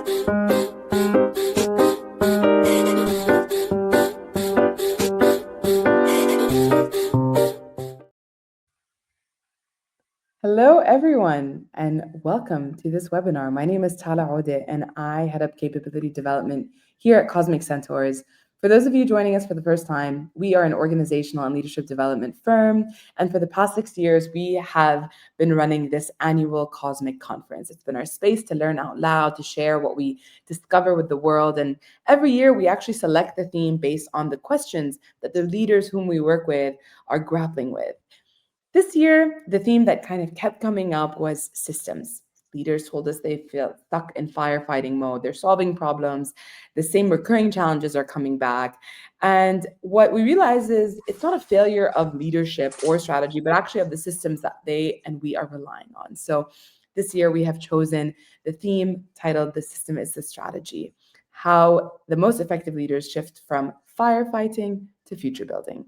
Hello, everyone, and welcome to this webinar. My name is Tala Ode, and I head up capability development here at Cosmic Centaurs. For those of you joining us for the first time, we are an organizational and leadership development firm, and for the past 6 years, we have been running this annual Cosmic Conference. It's been our space to learn out loud, to share what we discover with the world, and every year we actually select the theme based on the questions that the leaders whom we work with are grappling with. This year, the theme that kind of kept coming up was systems. Leaders told us they feel stuck in firefighting mode. They're solving problems. The same recurring challenges are coming back. And what we realize is it's not a failure of leadership or strategy, but actually of the systems that they and we are relying on. So this year, we have chosen the theme titled The System is the Strategy, how the most effective leaders shift from firefighting to future building.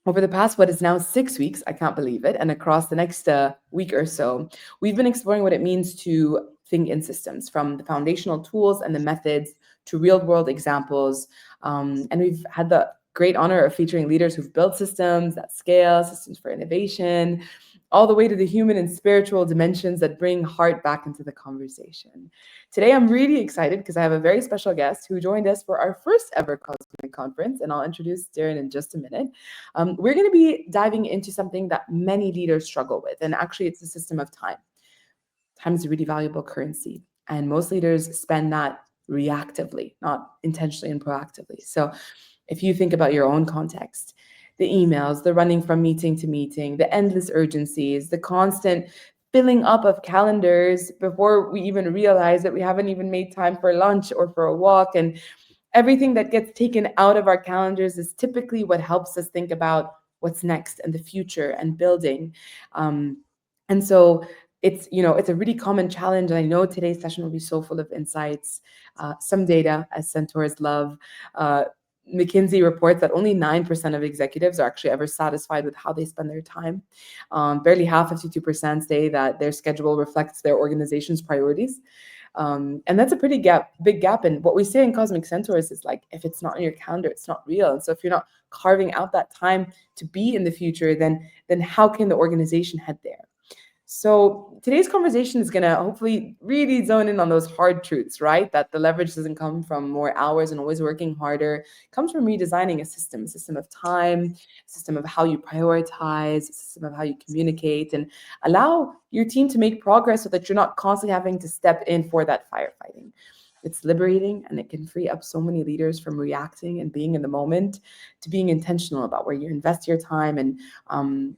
Over the past, what is now 6 weeks, I can't believe it, and across the next week or so, we've been exploring what it means to think in systems, from the foundational tools and the methods to real-world examples. And we've had the great honor of featuring leaders who've built systems at scale, systems for innovation, all the way to the human and spiritual dimensions that bring heart back into the conversation. Today, I'm really excited because I have a very special guest who joined us for our first ever Cosmic Conference, and I'll introduce Diren in just a minute. We're going to be diving into something that many leaders struggle with, and actually it's the system of time. Time is a really valuable currency, and most leaders spend that reactively, not intentionally and proactively. So if you think about your own context, the emails, the running from meeting to meeting, the endless urgencies, the constant filling up of calendars before we even realize that we haven't even made time for lunch or for a walk, and everything that gets taken out of our calendars is typically what helps us think about what's next and the future and building. And so it's a really common challenge. And I know today's session will be so full of insights, some data, as centaurs love. McKinsey reports that only 9% of executives are actually ever satisfied with how they spend their time. Barely half, 52%, say that their schedule reflects their organization's priorities. And that's a pretty big gap. And what we say in Cosmic Centaurs is like, if it's not on your calendar, it's not real. And so if you're not carving out that time to be in the future, then how can the organization head there? So today's conversation is going to hopefully really zone in on those hard truths, right? That the leverage doesn't come from more hours and always working harder. It comes from redesigning a system of time, a system of how you prioritize, a system of how you communicate, and allow your team to make progress so that you're not constantly having to step in for that firefighting. It's liberating, and it can free up so many leaders from reacting and being in the moment to being intentional about where you invest your time and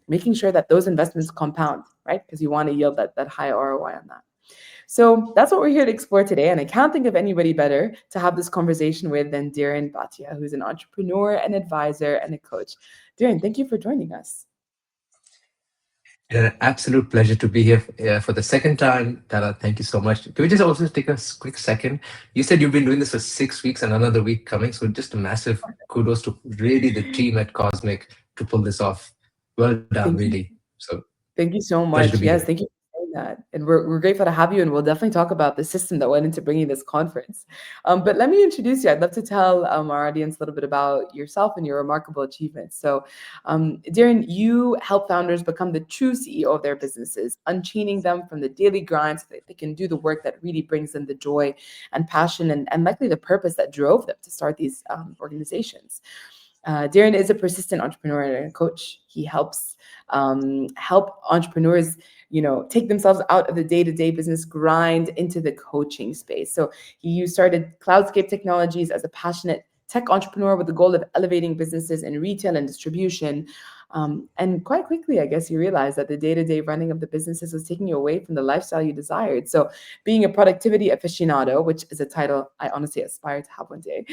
making sure that those investments compound, right? Because you want to yield that high ROI on that. So that's what we're here to explore today. And I can't think of anybody better to have this conversation with than Dhiren Bhatia, who's an entrepreneur, an advisor, and a coach. Dhiren, thank you for joining us. An absolute pleasure to be here for the second time. Tala, thank you so much. Can we just also take a quick second? You said you've been doing this for 6 weeks and another week coming. So just a massive kudos to really the team at Cosmic to pull this off. Well done, really. So thank you so pleasure much. to be Yes, here. thank you for saying that. And we're grateful to have you. And we'll definitely talk about the system that went into bringing this conference. But let me introduce you. I'd love to tell our audience a little bit about yourself and your remarkable achievements. So, Diren, you help founders become the true CEO of their businesses, unchaining them from the daily grind so that they can do the work that really brings them the joy and passion and likely the purpose that drove them to start these organizations. Diren is a persistent entrepreneur and a coach. He helps entrepreneurs, take themselves out of the day-to-day business grind into the coaching space. So he started Cloudscape Technologies as a passionate tech entrepreneur with the goal of elevating businesses in retail and distribution. And quite quickly, I guess you realized that the day-to-day running of the businesses was taking you away from the lifestyle you desired. So being a productivity aficionado, which is a title I honestly aspire to have one day,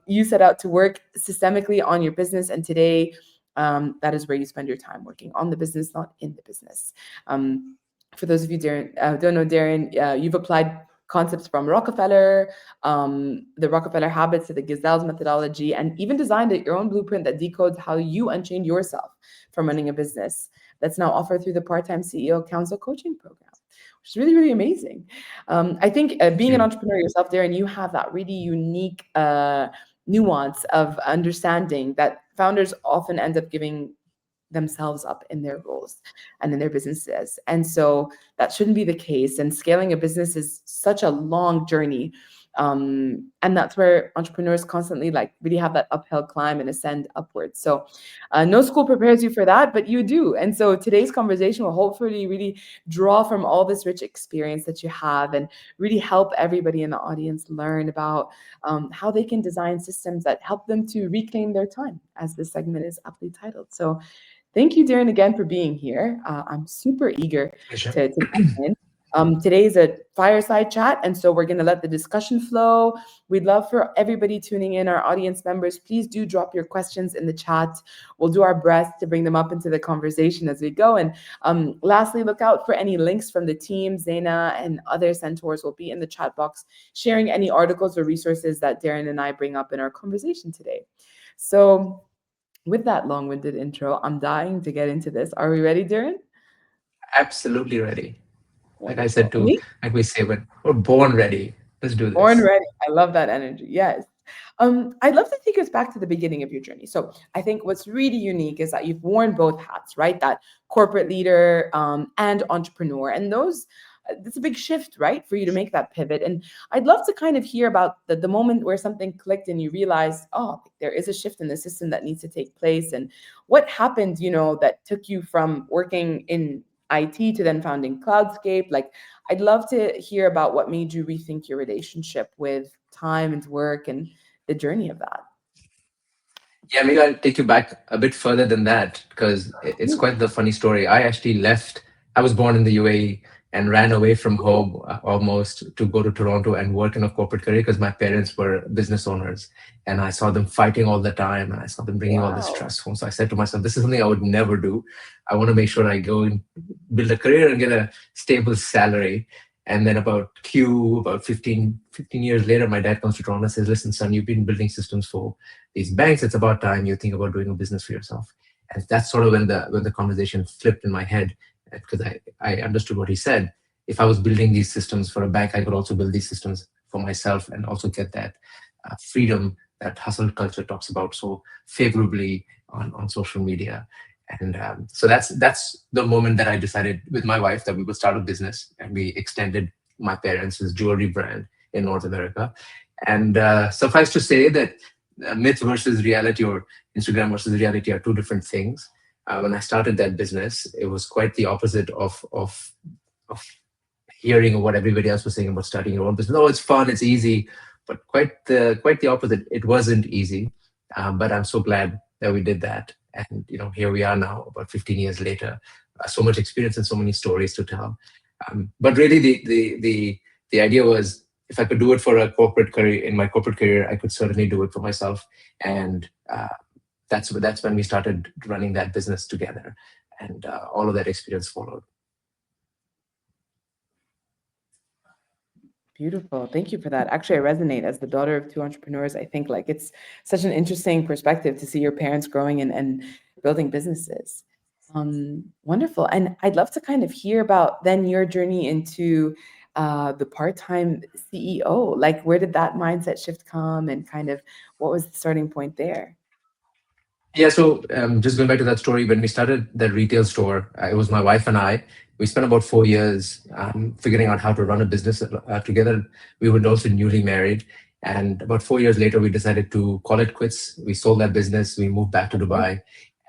you set out to work systemically on your business. And today, that is where you spend your time, working on the business, not in the business. For those of you don't know Diren, you've applied concepts from Rockefeller, the Rockefeller habits to the Gazelle's methodology, and even designed your own blueprint that decodes how you unchained yourself from running a business that's now offered through the Part-Time CEO Council Coaching Program, which is really, really amazing. I think Thank being an you. entrepreneur yourself, Darren, you have that really unique nuance of understanding that founders often end up giving themselves up in their roles and in their businesses. And so that shouldn't be the case. And scaling a business is such a long journey. And that's where entrepreneurs constantly like really have that uphill climb and ascend upwards. So no school prepares you for that, but you do. And so today's conversation will hopefully really draw from all this rich experience that you have and really help everybody in the audience learn about how they can design systems that help them to reclaim their time, as this segment is aptly titled. So thank you, Darren, again for being here. I'm super eager Pleasure. to dive in. Today's a fireside chat, and so we're going to let the discussion flow. We'd love for everybody tuning in, our audience members, please do drop your questions in the chat. We'll do our best to bring them up into the conversation as we go. And lastly, look out for any links from the team. Zaina and other centaurs will be in the chat box, sharing any articles or resources that Darren and I bring up in our conversation today. So, with that long-winded intro, I'm dying to get into this. Are we ready, Darren? Absolutely ready. Like I said Wonderful. to, like we say, when we're born ready. Let's do Born this. ready. I love that energy. Yes. I'd love to take us back to the beginning of your journey. So I think what's really unique is that you've worn both hats, right? That corporate leader and entrepreneur, and those. It's a big shift, right, for you to make that pivot. And I'd love to kind of hear about the moment where something clicked and you realized, oh, there is a shift in the system that needs to take place. And what happened, that took you from working in IT to then founding Cloudscape? Like, I'd love to hear about what made you rethink your relationship with time and work and the journey of that. Yeah, maybe I'll take you back a bit further than that because it's Ooh, quite the funny story. I actually left. I was born in the UAE and ran away from cool. home almost to go to Toronto and work in a corporate career because my parents were business owners and I saw them fighting all the time and I saw them bringing all this Wow. stress home. So I said to myself, this is something I would never do. I want to make sure I go and build a career and get a stable salary. And then about 15 years later, my dad comes to Toronto and says, listen, son, you've been building systems for these banks. It's about time you think about doing a business for yourself. And that's sort of when the conversation flipped in my head because I understood what he said. If I was building these systems for a bank, I could also build these systems for myself and also get that freedom that hustle culture talks about so favorably on social media. And so that's the moment that I decided with my wife that we would start a business, and we extended my parents' jewelry brand in North America. And suffice to say that myth versus reality or Instagram versus reality are two different things. When I started that business, it was quite the opposite of hearing what everybody else was saying about starting your own business. Oh, it's fun, it's easy, but quite the opposite. It wasn't easy, but I'm so glad that we did that. And here we are now, about 15 years later. So much experience and so many stories to tell. But really, the idea was if I could do it for a corporate career in my corporate career, I could certainly do it for myself. And that's when we started running that business together, and all of that experience followed. Beautiful. Thank you for that. Actually, I resonate as the daughter of two entrepreneurs. I think like it's such an interesting perspective to see your parents growing and building businesses. Wonderful. And I'd love to kind of hear about then your journey into the part-time CEO. Like, where did that mindset shift come and kind of what was the starting point there? Yeah, so just going back to that story, when we started the retail store, it was my wife and I. We spent about 4 years figuring out how to run a business together. We were also newly married. And about 4 years later, we decided to call it quits. We sold that business. We moved back to Okay. Dubai.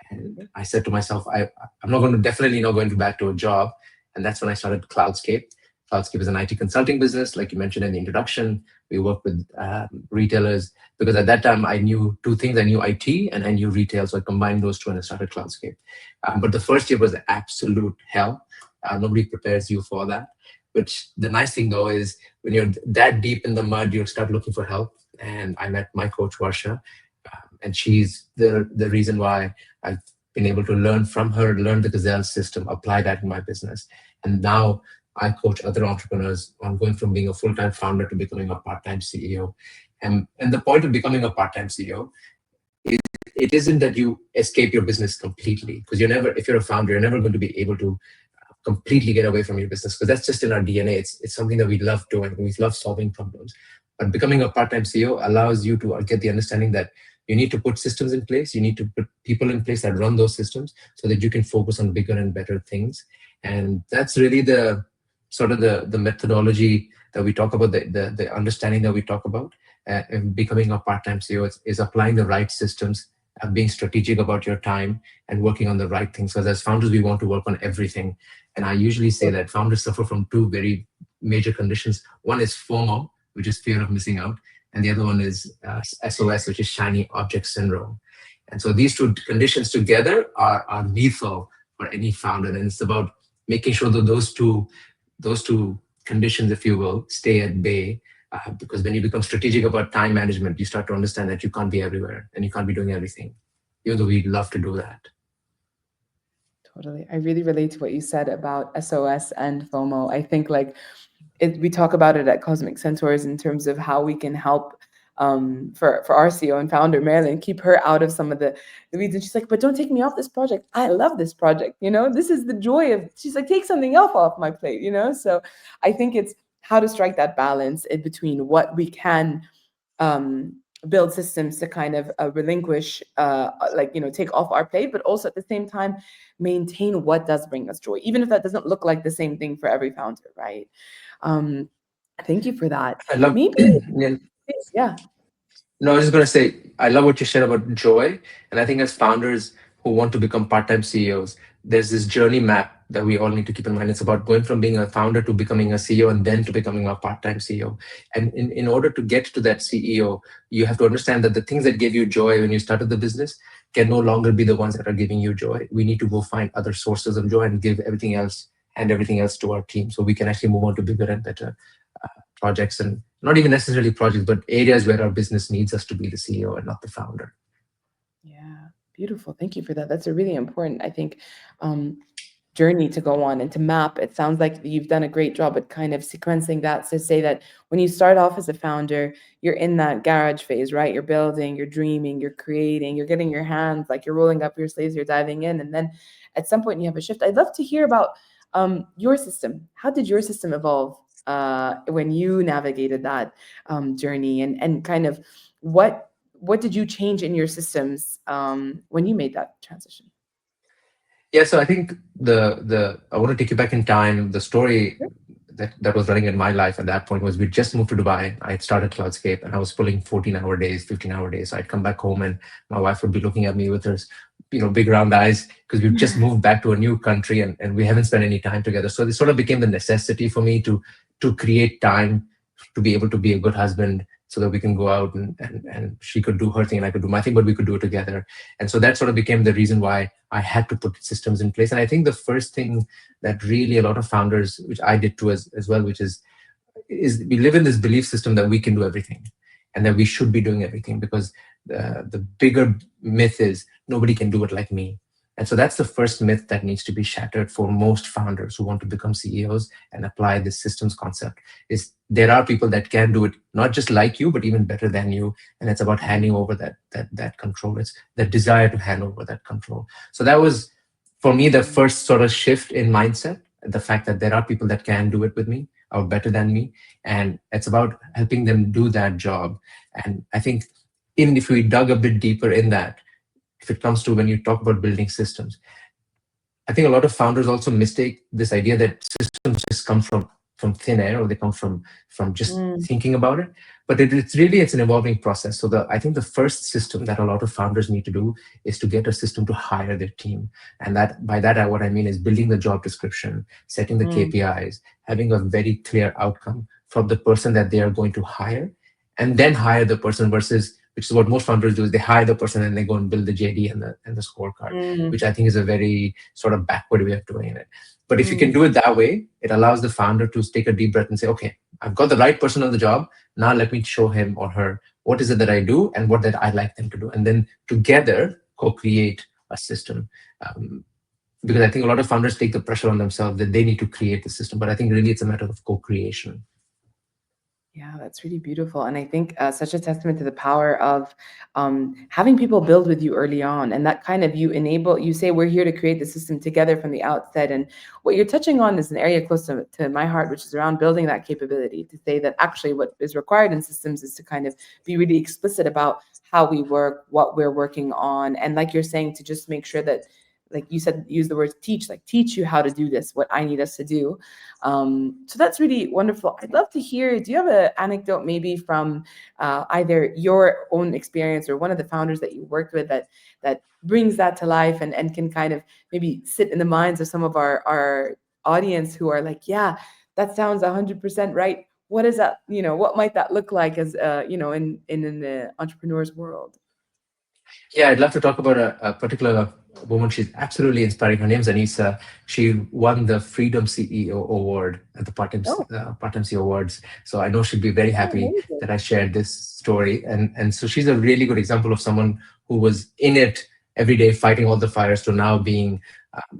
And I said to myself, I'm not going to definitely not going to back to a job. And that's when I started Cloudscape. Cloudscape is an IT consulting business, like you mentioned in the introduction. We work with retailers because at that time I knew two things. I knew IT and I knew retail. So I combined those two and I started Cloudscape. But the first year was absolute hell. Nobody prepares you for that. Which the nice thing though is when you're that deep in the mud, you start looking for help. And I met my coach Varsha, and she's the reason why I've been able to learn from her, learn the Gazelle system, apply that in my business. And now I coach other entrepreneurs on going from being a full-time founder to becoming a part-time CEO. And the point of becoming a part-time CEO, it isn't that you escape your business completely, because you're never, if you're a founder, you're never going to be able to completely get away from your business, because that's just in our DNA. It's something that we love doing. We love solving problems. But becoming a part-time CEO allows you to get the understanding that you need to put systems in place. You need to put people in place that run those systems so that you can focus on bigger and better things. And that's really the sort of the methodology that we talk about, the understanding that we talk about. In becoming a part-time CEO is applying the right systems, being strategic about your time, and working on the right things. Because as founders, we want to work on everything. And I usually say that founders suffer from two very major conditions. One is FOMO, which is fear of missing out, and the other one is SOS, which is shiny object syndrome. And so these two conditions together are lethal for any founder. And it's about making sure that those two conditions, if you will, stay at bay. Because when you become strategic about time management, you start to understand that you can't be everywhere and you can't be doing everything, even though we'd love to do that. Totally. I really relate to what you said about SOS and FOMO. I think like we talk about it at Cosmic Centaurs in terms of how we can help for our CEO and founder Marilyn, keep her out of some of the weeds. And she's like, but don't take me off this project. I love this project. This is the joy of. She's like, take something else off my plate. So I think it's how to strike that balance in between what we can um, build systems to kind of relinquish, like take off our plate, but also at the same time maintain what does bring us joy, even if that doesn't look like the same thing for every founder, right? um, Thank you for that. I love Maybe, yeah. No, I was just going to say, I love what you said about joy. And I think as founders who want to become part time CEOs, there's this journey map that we all need to keep in mind. It's about going from being a founder to becoming a CEO and then to becoming a part time CEO. And in order to get to that CEO, you have to understand that the things that gave you joy when you started the business can no longer be the ones that are giving you joy. We need to go find other sources of joy and give everything else to our team so we can actually move on to bigger and better projects, and not even necessarily projects, but areas where our business needs us to be the CEO and not the founder. Yeah, beautiful. Thank you for that. That's a really important, I think, um, journey to go on and to map. It sounds like you've done a great job at kind of sequencing that to say that when you start off as a founder, you're in that garage phase, right? You're building, you're dreaming, you're creating, you're getting your hands, like you're rolling up your sleeves, you're diving in. And then at some point you have a shift. I'd love to hear about your system. How did your system evolve when you navigated that journey, and kind of what did you change in your systems when you made that transition? Yeah, so I think the I want to take you back in time. The story that was running in my life at that point was we just moved to Dubai. I had started Cloudscape and I was pulling 14-hour days, 15-hour days. So I'd come back home and my wife would be looking at me with her, big round eyes, because we've just moved back to a new country and we haven't spent any time together. So this sort of became the necessity for me to create time to be able to be a good husband so that we can go out and she could do her thing and I could do my thing, but we could do it together. And so that sort of became the reason why I had to put systems in place. And I think the first thing that really a lot of founders, which I did too as well, which is we live in this belief system that we can do everything and that we should be doing everything, because the bigger myth is nobody can do it like me. And so that's the first myth that needs to be shattered for most founders who want to become CEOs and apply this systems concept. Is there are people that can do it not just like you, but even better than you. And it's about handing over that control. It's the desire to hand over that control. So that was, for me, the first sort of shift in mindset, the fact that there are people that can do it with me or better than me. And it's about helping them do that job. And I think even if we dug a bit deeper in that, if it comes to when you talk about building systems, I think a lot of founders also mistake this idea that systems just come from thin air, or they come from just thinking about it. But it's an evolving process. So I think the first system that a lot of founders need to do is to get a system to hire their team. And what I mean is building the job description, setting the KPIs, having a very clear outcome from the person that they are going to hire, and then hire the person, versus, which is what most founders do, is they hire the person and they go and build the JD and the scorecard, which I think is a very sort of backward way of doing it. But if you can do it that way, it allows the founder to take a deep breath and say, okay, I've got the right person on the job. Now let me show him or her what is it that I do and what that I like them to do. And then together co-create a system. Because I think a lot of founders take the pressure on themselves that they need to create the system. But I think really it's a matter of co-creation. Yeah, that's really beautiful. And I think such a testament to the power of having people build with you early on. And that kind of you enable, you say, we're here to create the system together from the outset. And what you're touching on is an area close to my heart, which is around building that capability to say that actually what is required in systems is to kind of be really explicit about how we work, what we're working on. And like you're saying, to just make sure that, like you said, use the word teach, like teach you how to do this, what I need us to do. So that's really wonderful. I'd love to hear, do you have an anecdote maybe from either your own experience or one of the founders that you worked with that brings that to life and can kind of maybe sit in the minds of some of our audience who are like, yeah, that sounds 100% right. What is that? What might that look like as in the entrepreneur's world? Yeah, I'd love to talk about a particular woman. She's absolutely inspiring. Her name's Anisa. She won the Freedom CEO Award at the Oh, Part-Time CEO Awards. So I know she'd be very oh, happy amazing. that I shared this story. And so she's a really good example of someone who was in it every day, fighting all the fires, to now being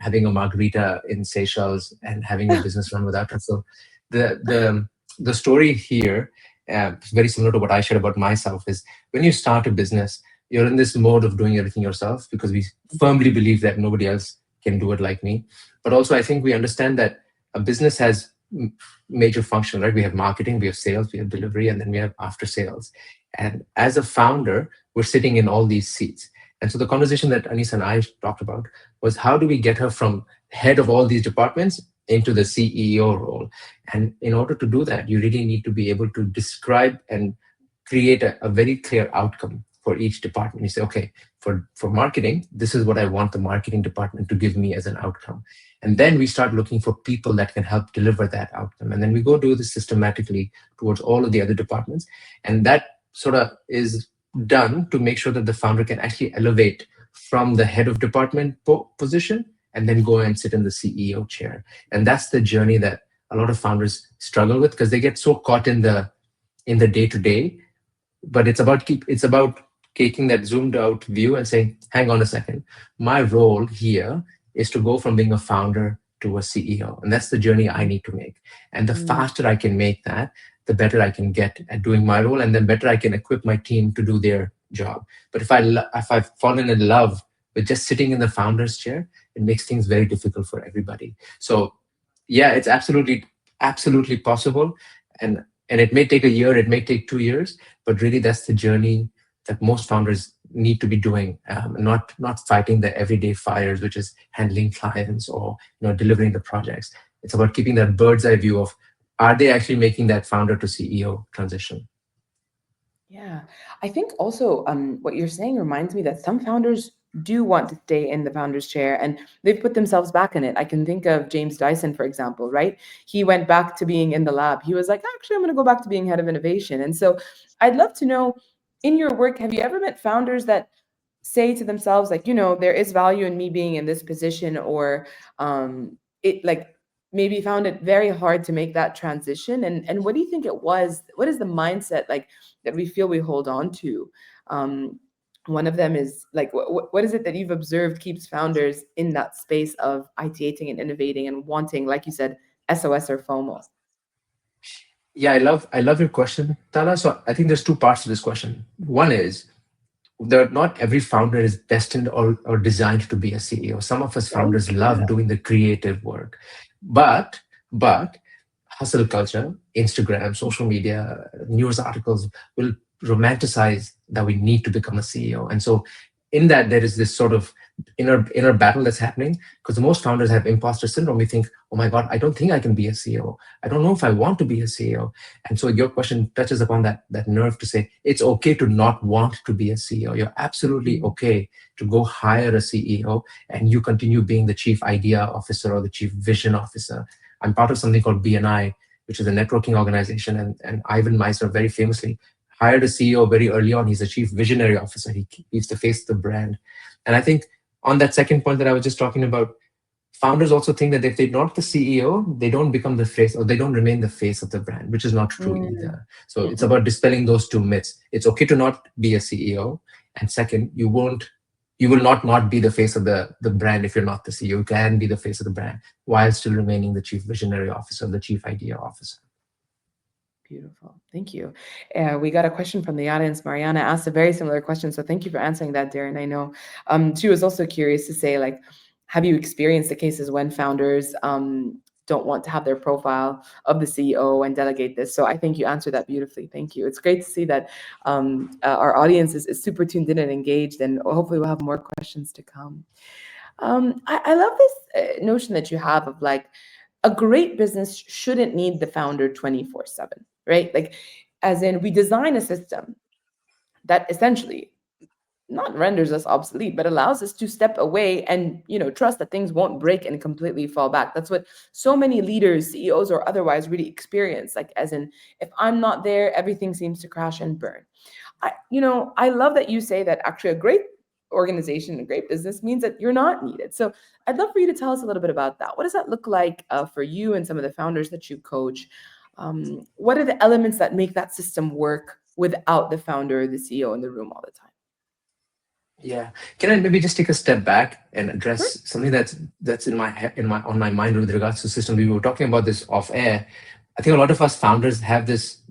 having a margarita in Seychelles and having a business run without her. So the the the story here, is very similar to what I shared about myself. Is when you start a business, you're in this mode of doing everything yourself because we firmly believe that nobody else can do it like me. But also, I think we understand that a business has major function, right? We have marketing, we have sales, we have delivery, and then we have after sales. And as a founder, we're sitting in all these seats. And so the conversation that Anis and I talked about was, how do we get her from head of all these departments into the CEO role? And in order to do that, you really need to be able to describe and create a very clear outcome for each department. You say, okay, for marketing, this is what I want the marketing department to give me as an outcome. And then we start looking for people that can help deliver that outcome. And then we go do this systematically towards all of the other departments. And that sort of is done to make sure that the founder can actually elevate from the head of department position and then go and sit in the CEO chair. And that's the journey that a lot of founders struggle with, because they get so caught in the day to day. But it's about taking that zoomed out view and saying, hang on a second, my role here is to go from being a founder to a CEO. And that's the journey I need to make. And the Mm, faster I can make that, the better I can get at doing my role, and then better I can equip my team to do their job. But if I've fallen in love with just sitting in the founder's chair, it makes things very difficult for everybody. So yeah, it's absolutely possible. And it may take a year, it may take 2 years, but really that's the journey that most founders need to be doing, not fighting the everyday fires, which is handling clients or delivering the projects. It's about keeping that bird's eye view of, are they actually making that founder to CEO transition? yeah. I think also what you're saying reminds me that some founders do want to stay in the founder's chair and they've put themselves back in it. I can think of James Dyson, for example, right? He went back to being in the lab. He was like, actually, I'm going to go back to being head of innovation. And so I'd love to know, in your work, have you ever met founders that say to themselves, like, there is value in me being in this position, or it like maybe found it very hard to make that transition? And what do you think it was? What is the mindset like that we feel we hold on to? um One of them is like, what is it that you've observed keeps founders in that space of ideating and innovating and wanting, like you said, SOS or FOMO? Yeah, I love your question, Tala. So I think there's two parts to this question. One is, not every founder is destined or designed to be a CEO. Some of us Right. founders love doing the creative work, but hustle culture, Instagram, social media, news articles will romanticize that we need to become a CEO. And so in that, there is this sort of inner battle that's happening, because most founders have imposter syndrome. We think, oh my God, I don't think I can be a CEO. I don't know if I want to be a CEO. And so your question touches upon that nerve to say it's okay to not want to be a CEO. You're absolutely Mm. okay to go hire a CEO and you continue being the chief idea officer or the chief vision officer. I'm part of something called BNI, which is a networking organization. And Ivan Meisner very famously hired a CEO very early on. He's a chief visionary officer. He's the face of the brand. And I think on that second point that I was just talking about, founders also think that if they're not the CEO, they don't become the face, or they don't remain the face of the brand, which is not true Mm. either. So it's Mm-mm. about dispelling those two myths. It's okay to not be a CEO. And second, you will not be the face of the brand if you're not the CEO. You can be the face of the brand while still remaining the chief visionary officer, the chief idea officer. Beautiful. Thank you. We got a question from the audience. Mariana asked a very similar question. So thank you for answering that, Darren. I know she was also curious to say, like, have you experienced the cases when founders don't want to have their profile of the CEO and delegate this? So I think you answered that beautifully. Thank you. It's great to see that our audience is super tuned in and engaged, and hopefully we'll have more questions to come. I love this notion that you have of like a great business shouldn't need the founder 24/7, right? Like, as in, we design a system that essentially not renders us obsolete, but allows us to step away and trust that things won't break and completely fall back. That's what so many leaders, CEOs or otherwise, really experience. Like, as in, if I'm not there, everything seems to crash and burn. I love that you say that actually a great organization, a great business means that you're not needed. So I'd love for you to tell us a little bit about that. What does that look like for you and some of the founders that you coach? What are the elements that make that system work without the founder or the CEO in the room all the time? Yeah. Can I maybe just take a step back and Sure. address something that's in my on my mind with regards to system? We were talking about this off air. I think a lot of us founders have this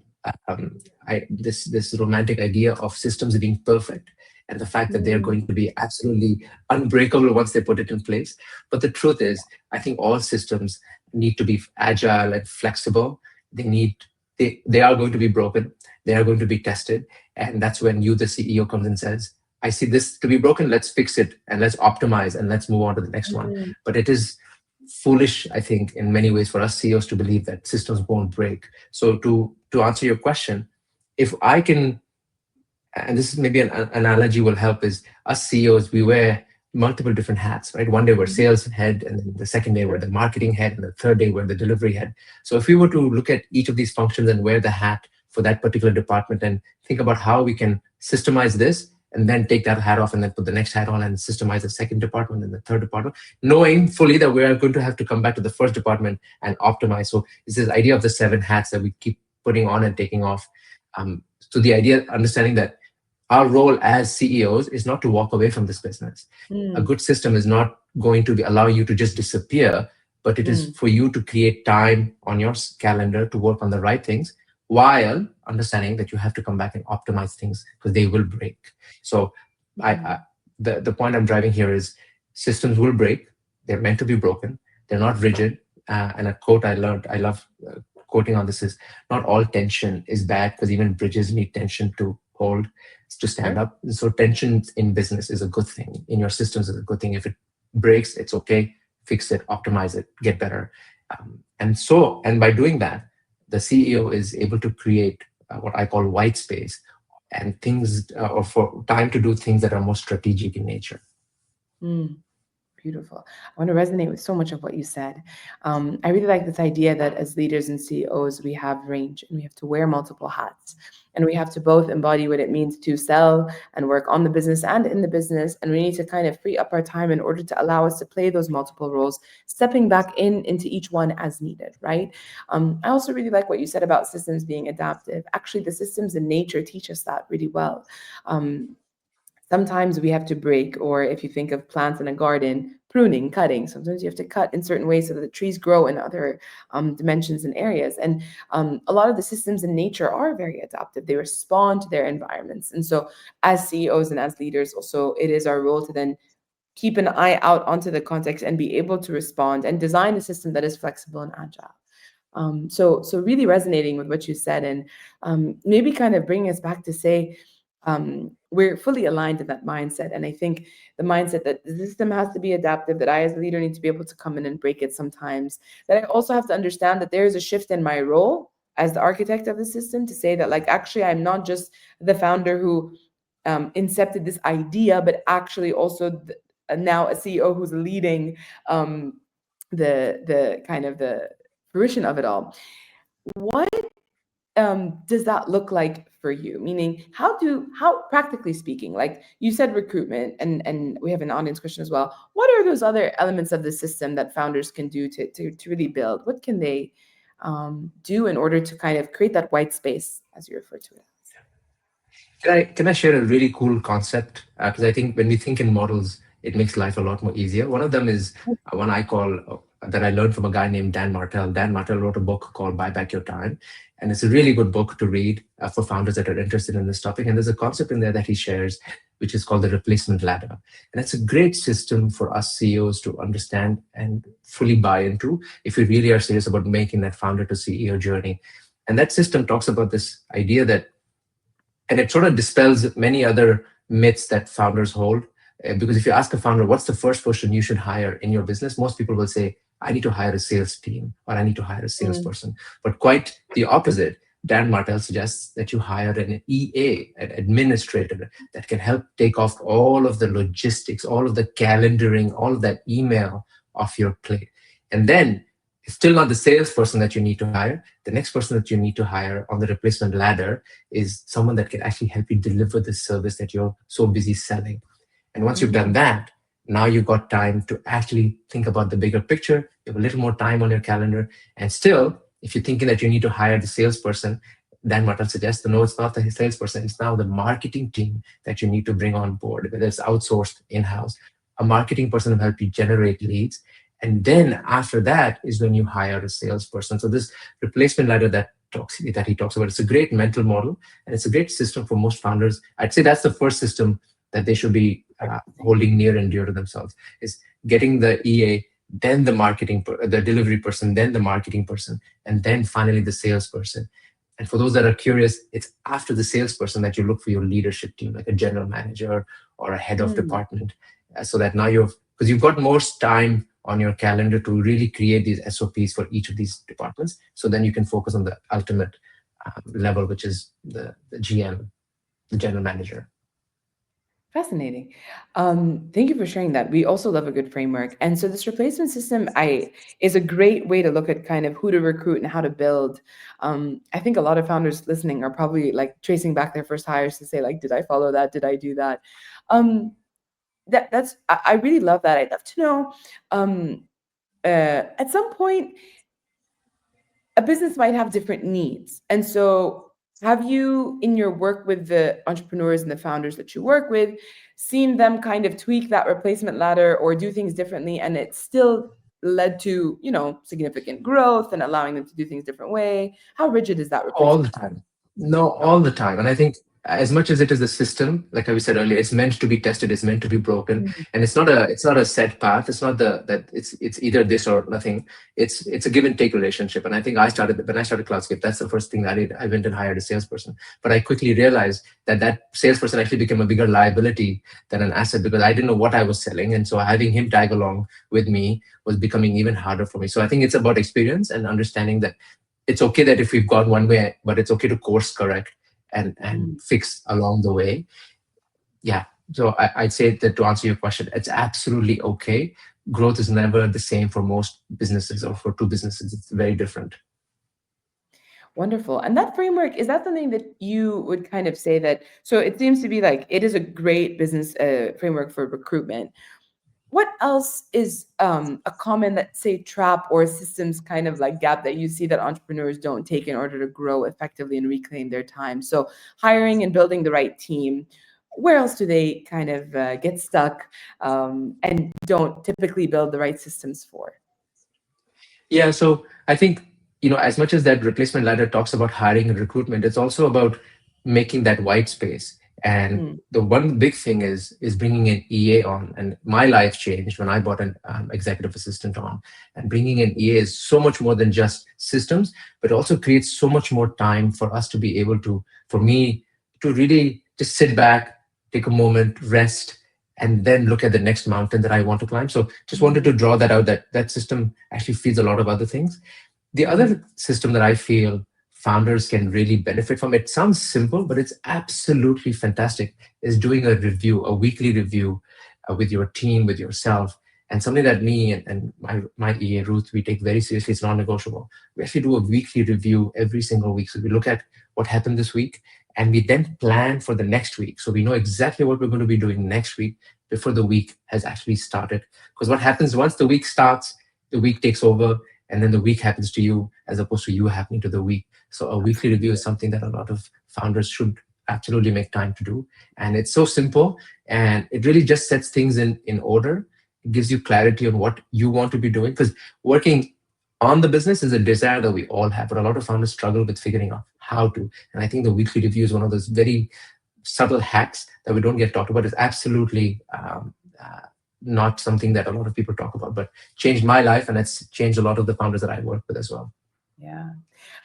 romantic idea of systems being perfect and the fact that they're Mm, going to be absolutely unbreakable once they put it in place. But the truth is, I think all systems need to be agile and flexible. They are going to be broken. They are going to be tested, and that's when you, the CEO, comes and says, I see this to be broken, let's fix it and let's optimize and let's move on to the next one. mm, But it is foolish, I think, in many ways for us CEOs to believe that systems won't break. So to answer your question, if I can, and this is maybe an analogy will help, is us CEOs, we wear multiple different hats, right? One day we're mhm. sales head, and then the second day we're Sure. the marketing head, and the third day we're the delivery head. So if we were to look at each of these functions and wear the hat for that particular department and think about how we can systemize this and then take that hat off and then put the next hat on and systemize the second department and the third department, knowing fully that we are going to have to come back to the first department and optimize. So it's this idea of the seven hats that we keep putting on and taking off. So the idea, understanding that our role as CEOs is not to walk away from this business. A Mm, good system is not going to allow you to just disappear, but it is mm, for you to create time on your calendar to work on the right things while understanding that you have to come back and optimize things because they will break. So I mm, the point I'm driving here is systems will break. They're meant to be broken. They're not rigid. And a quote I learned, I love quoting on this is, not all tension is bad because even bridges need tension to hold, to stand sure. up. So tension in business is a good thing. In your systems is a good thing. If it breaks, it's okay. Fix it, optimize it, get better. And by doing that, the CEO is able to create what I call white space and things, or for time to do things that are more strategic in nature. Mm. Beautiful. I want to resonate with so much of what you said. I really like this idea that as leaders and CEOs, we have range and we have to wear multiple hats. And we have to both embody what it means to sell and work on the business and in the business. And we need to kind of free up our time in order to allow us to play those multiple roles, stepping back into each one as needed, right? I also really like what you said about systems being adaptive. Actually, the systems in nature teach us that really well. Um, Sometimes we have to break, or if you think of plants in a garden, pruning, cutting. Sometimes you have to cut in certain ways so that the trees grow in other dimensions and areas. And a lot of the systems in nature are very adaptive. They respond to their environments. And so, as CEOs and as leaders, also, it is our role to then keep an eye out onto the context and be able to respond and design a system that is flexible and agile. So really resonating with what you said, and maybe kind of bringing us back to say, we're fully aligned in that mindset. And I think the mindset that the system has to be adaptive, that I as a leader need to be able to come in and break it sometimes, that I also have to understand that there is a shift in my role as the architect of the system to say that, like, actually, I'm not just the founder who incepted this idea, but actually also now a CEO who's leading the kind of the fruition of it all. What does that look like for you? Meaning, how practically speaking, like you said, recruitment, and we have an audience question as well. What are those other elements of the system that founders can do to really build? What can they do in order to kind of create that white space, as you refer to it Can I share a really cool concept? Because I think when we think in models, it makes life a lot more easier. One of them is one I call that I learned from a guy named Dan Martell. Dan Martell wrote a book called Buy Back Your Time. And it's a really good book to read for founders that are interested in this topic. And there's a concept in there that he shares, which is called the replacement ladder. And it's a great system for us CEOs to understand and fully buy into if we really are serious about making that founder to CEO journey. And that system talks about this idea that, and it sort of dispels many other myths that founders hold. Because if you ask a founder, what's the first person you should hire in your business? Most people will say, I need to hire a sales team or I need to hire a Mm. salesperson. But quite the opposite. Dan Martell suggests that you hire an EA, an administrator that can help take off all of the logistics, all of the calendaring, all of that email off your plate. And then it's still not the salesperson that you need to hire. The next person that you need to hire on the replacement ladder is someone that can actually help you deliver the service that you're so busy selling. And once you've done Mm. that, now you've got time to actually think about the bigger picture. You have a little more time on your calendar. And still, if you're thinking that you need to hire the salesperson, Dan Martin suggests, no, it's not the salesperson. It's now the marketing team that you need to bring on board, whether it's outsourced, in-house. A marketing person will help you generate leads. And then after that is when you hire a salesperson. So this replacement ladder that he talks about, it's a great mental model and it's a great system for most founders. I'd say that's the first system that they should be holding near and dear to themselves, is getting the EA, then the the delivery person, then the marketing person, and then finally the salesperson. And for those that are curious, it's after the salesperson that you look for your leadership team, like a general manager or a head of Mm. department, so that now because you've got more time on your calendar to really create these SOPs for each of these departments. So then you can focus on the ultimate level, which is the GM, the general manager. Fascinating. Thank you for sharing that. We also love a good framework. And so this replacement system is a great way to look at kind of who to recruit and how to build. I think a lot of founders listening are probably like tracing back their first hires to say, like, did I follow that? Did I do that? Um, I really love that. I'd love to know at some point a business might have different needs. And so, have you, in your work with the entrepreneurs and the founders that you work with, seen them kind of tweak that replacement ladder or do things differently, and it still led to, significant growth and allowing them to do things different way? How rigid is that All the replacement ladder? time. No, all the time. And I think as much as it is a system, like I said earlier, it's meant to be tested, it's meant to be broken. Mm. And it's not a set path. It's not that it's either this or nothing. It's a give and take relationship. And I think when I started Cloudscape, that's the first thing that I did. I went and hired a salesperson. But I quickly realized that salesperson actually became a bigger liability than an asset because I didn't know what I was selling. And so having him tag along with me was becoming even harder for me. So I think it's about experience and understanding that it's okay that if we've gone one way, but it's okay to course correct and Mm. fix along the way. Yeah. So I'd say that to answer your question, it's absolutely okay. Growth is never the same for most businesses or for two businesses. It's very different. Wonderful. And that framework, is that something that you would kind of say that? So it seems to be like it is a great business framework for recruitment. What else is a common, let's say, trap or systems kind of like gap that you see that entrepreneurs don't take in order to grow effectively and reclaim their time? So hiring and building the right team. Where else do they kind of get stuck and don't typically build the right systems for? Yeah, so I think, as much as that replacement ladder talks about hiring and recruitment, it's also about making that white space. And Mm. the one big thing is bringing an EA on. And my life changed when I brought an executive assistant on. And bringing an EA is so much more than just systems, but also creates so much more time for us to be able to, for me, to really just sit back, take a moment, rest, and then look at the next mountain that I want to climb. So just wanted Mm. to draw that out, that system actually feeds a lot of other things. The Mm. other system that I feel founders can really benefit from, it sounds simple, but it's absolutely fantastic, is doing a weekly review with your team, with yourself. And something that me and my EA Ruth, we take very seriously, it's non-negotiable. We actually do a weekly review every single week. So we look at what happened this week and we then plan for the next week. So we know exactly what we're going to be doing next week before the week has actually started. Because what happens once the week starts, the week takes over, and then the week happens to you as opposed to you happening to the week. So a weekly review is something that a lot of founders should absolutely make time to do. And it's so simple, and it really just sets things in order. It gives you clarity on what you want to be doing. Because working on the business is a desire that we all have, but a lot of founders struggle with figuring out how to. And I think the weekly review is one of those very subtle hacks that we don't get talked about. Is absolutely not something that a lot of people talk about, but changed my life, and it's changed a lot of the founders that I work with as well. Yeah.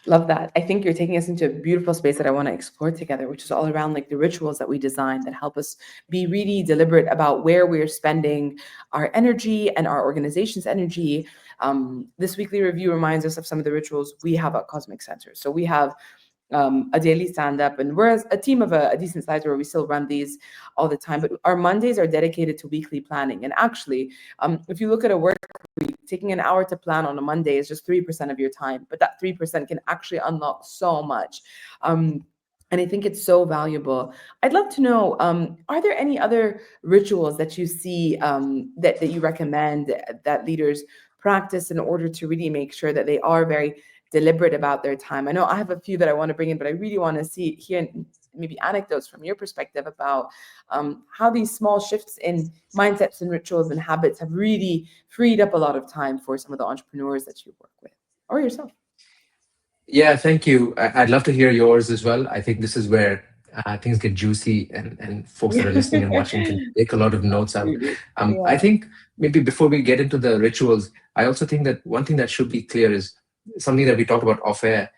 Love that. I think you're taking us into a beautiful space that I want to explore together, which is all around like the rituals that we design that help us be really deliberate about where we're spending our energy and our organization's energy. This weekly review reminds us of some of the rituals we have at Cosmic Center. So we have a daily stand up, and we're a team of a decent size where we still run these all the time. But our Mondays are dedicated to weekly planning. And actually, if you look at a work week, taking an hour to plan on a Monday is just 3% of your time, but that 3% can actually unlock so much. And I think it's so valuable. I'd love to know, are there any other rituals that you see that you recommend that leaders practice in order to really make sure that they are very deliberate about their time? I know I have a few that I want to bring in, but I really want to hear maybe anecdotes from your perspective about how these small shifts in mindsets and rituals and habits have really freed up a lot of time for some of the entrepreneurs that you work with or yourself. Yeah, thank you. I'd love to hear yours as well. I think this is where things get juicy, and folks that are listening and watching can take a lot of notes out. Absolutely. I Yeah. think maybe before we get into the rituals, I also think that one thing that should be clear is something that we talked about off air.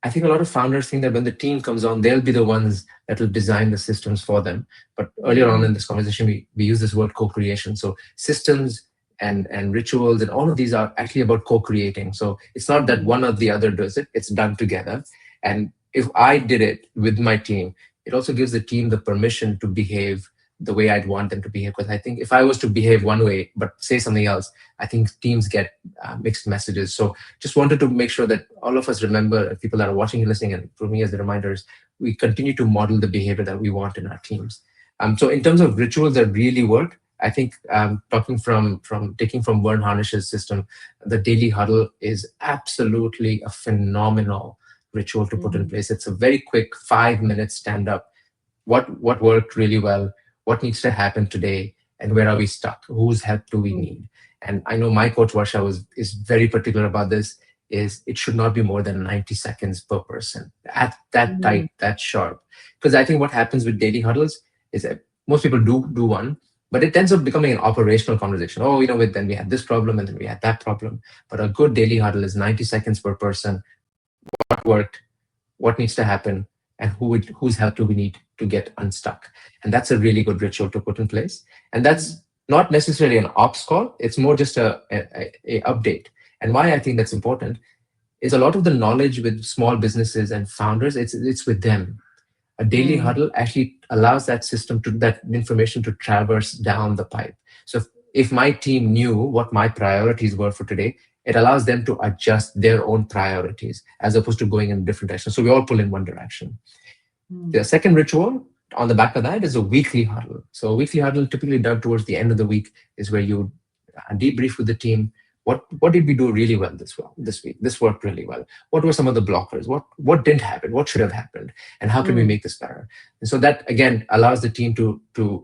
I think a lot of founders think that when the team comes on, they'll be the ones that will design the systems for them. But earlier on in this conversation, we use this word co-creation. So systems and rituals and all of these are actually about co-creating. So it's not that one or the other does it, it's done together. And if I did it with my team, it also gives the team the permission to behave the way I'd want them to behave. Because I think if I was to behave one way but say something else, I think teams get mixed messages. So just wanted to make sure that all of us remember, people that are watching and listening, and for me as the reminders, we continue to model the behavior that we want in our teams. So in terms of rituals that really work, I think talking from taking from Vern Harnish's system, the daily huddle is absolutely a phenomenal ritual to put in Mhm. place. It's a very quick 5 minute stand up. What worked really well, what needs to happen today, and where are we stuck, whose help do we need. And I know my coach Varsha is very particular about this, is it should not be more than 90 seconds per person, at that Mhm. tight, that sharp. Because I think what happens with daily huddles is that most people do one, but it ends up becoming an operational conversation. Oh, then we had this problem and then we had that problem. But a good daily huddle is 90 seconds per person. What worked, what needs to happen, and whose help do we need to get unstuck. And that's a really good ritual to put in place. And that's not necessarily an ops call, it's more just a update. And why I think that's important is a lot of the knowledge with small businesses and founders, it's with them. A daily Mm. huddle actually allows that system to that information to traverse down the pipe. So if my team knew what my priorities were for today, it allows them to adjust their own priorities as opposed to going in different directions. So we all pull in one direction. The Mm. second ritual on the back of that is a weekly huddle. So a weekly huddle, typically done towards the end of the week, is where you debrief with the team. What did we do really well this week? This worked really well. What were some of the blockers? What didn't happen? What should have happened? And how can we Mm. make this better? And so that again allows the team to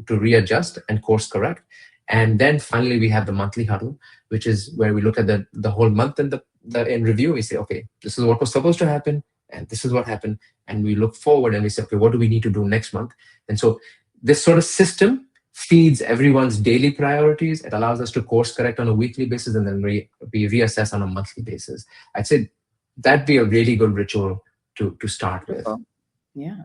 readjust and course correct. And then finally we have the monthly huddle, which is where we look at the whole month and the in review. We say, okay, this is what was supposed to happen, and this is what happened, and we look forward and we say, okay, what do we need to do next month? And so this sort of system feeds everyone's daily priorities. It allows us to course correct on a weekly basis, and then we reassess on a monthly basis. I'd say that'd be a really good ritual to start with. Beautiful. Yeah.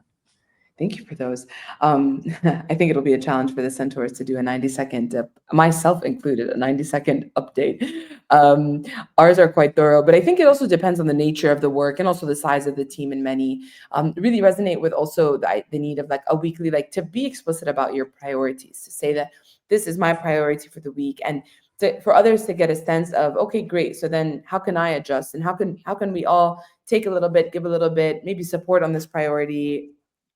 Thank you for those. I think it'll be a challenge for the centaurs to do a 90-second, myself included, a 90-second update. Um, Ours are quite thorough, but I think it also depends on the nature of the work and also the size of the team. And many really resonate with also the need of like a weekly, like to be explicit about your priorities, to say that this is my priority for the week, and for others to get a sense of, okay, great. So then how can I adjust, and how can we all take a little bit, give a little bit, maybe support on this priority,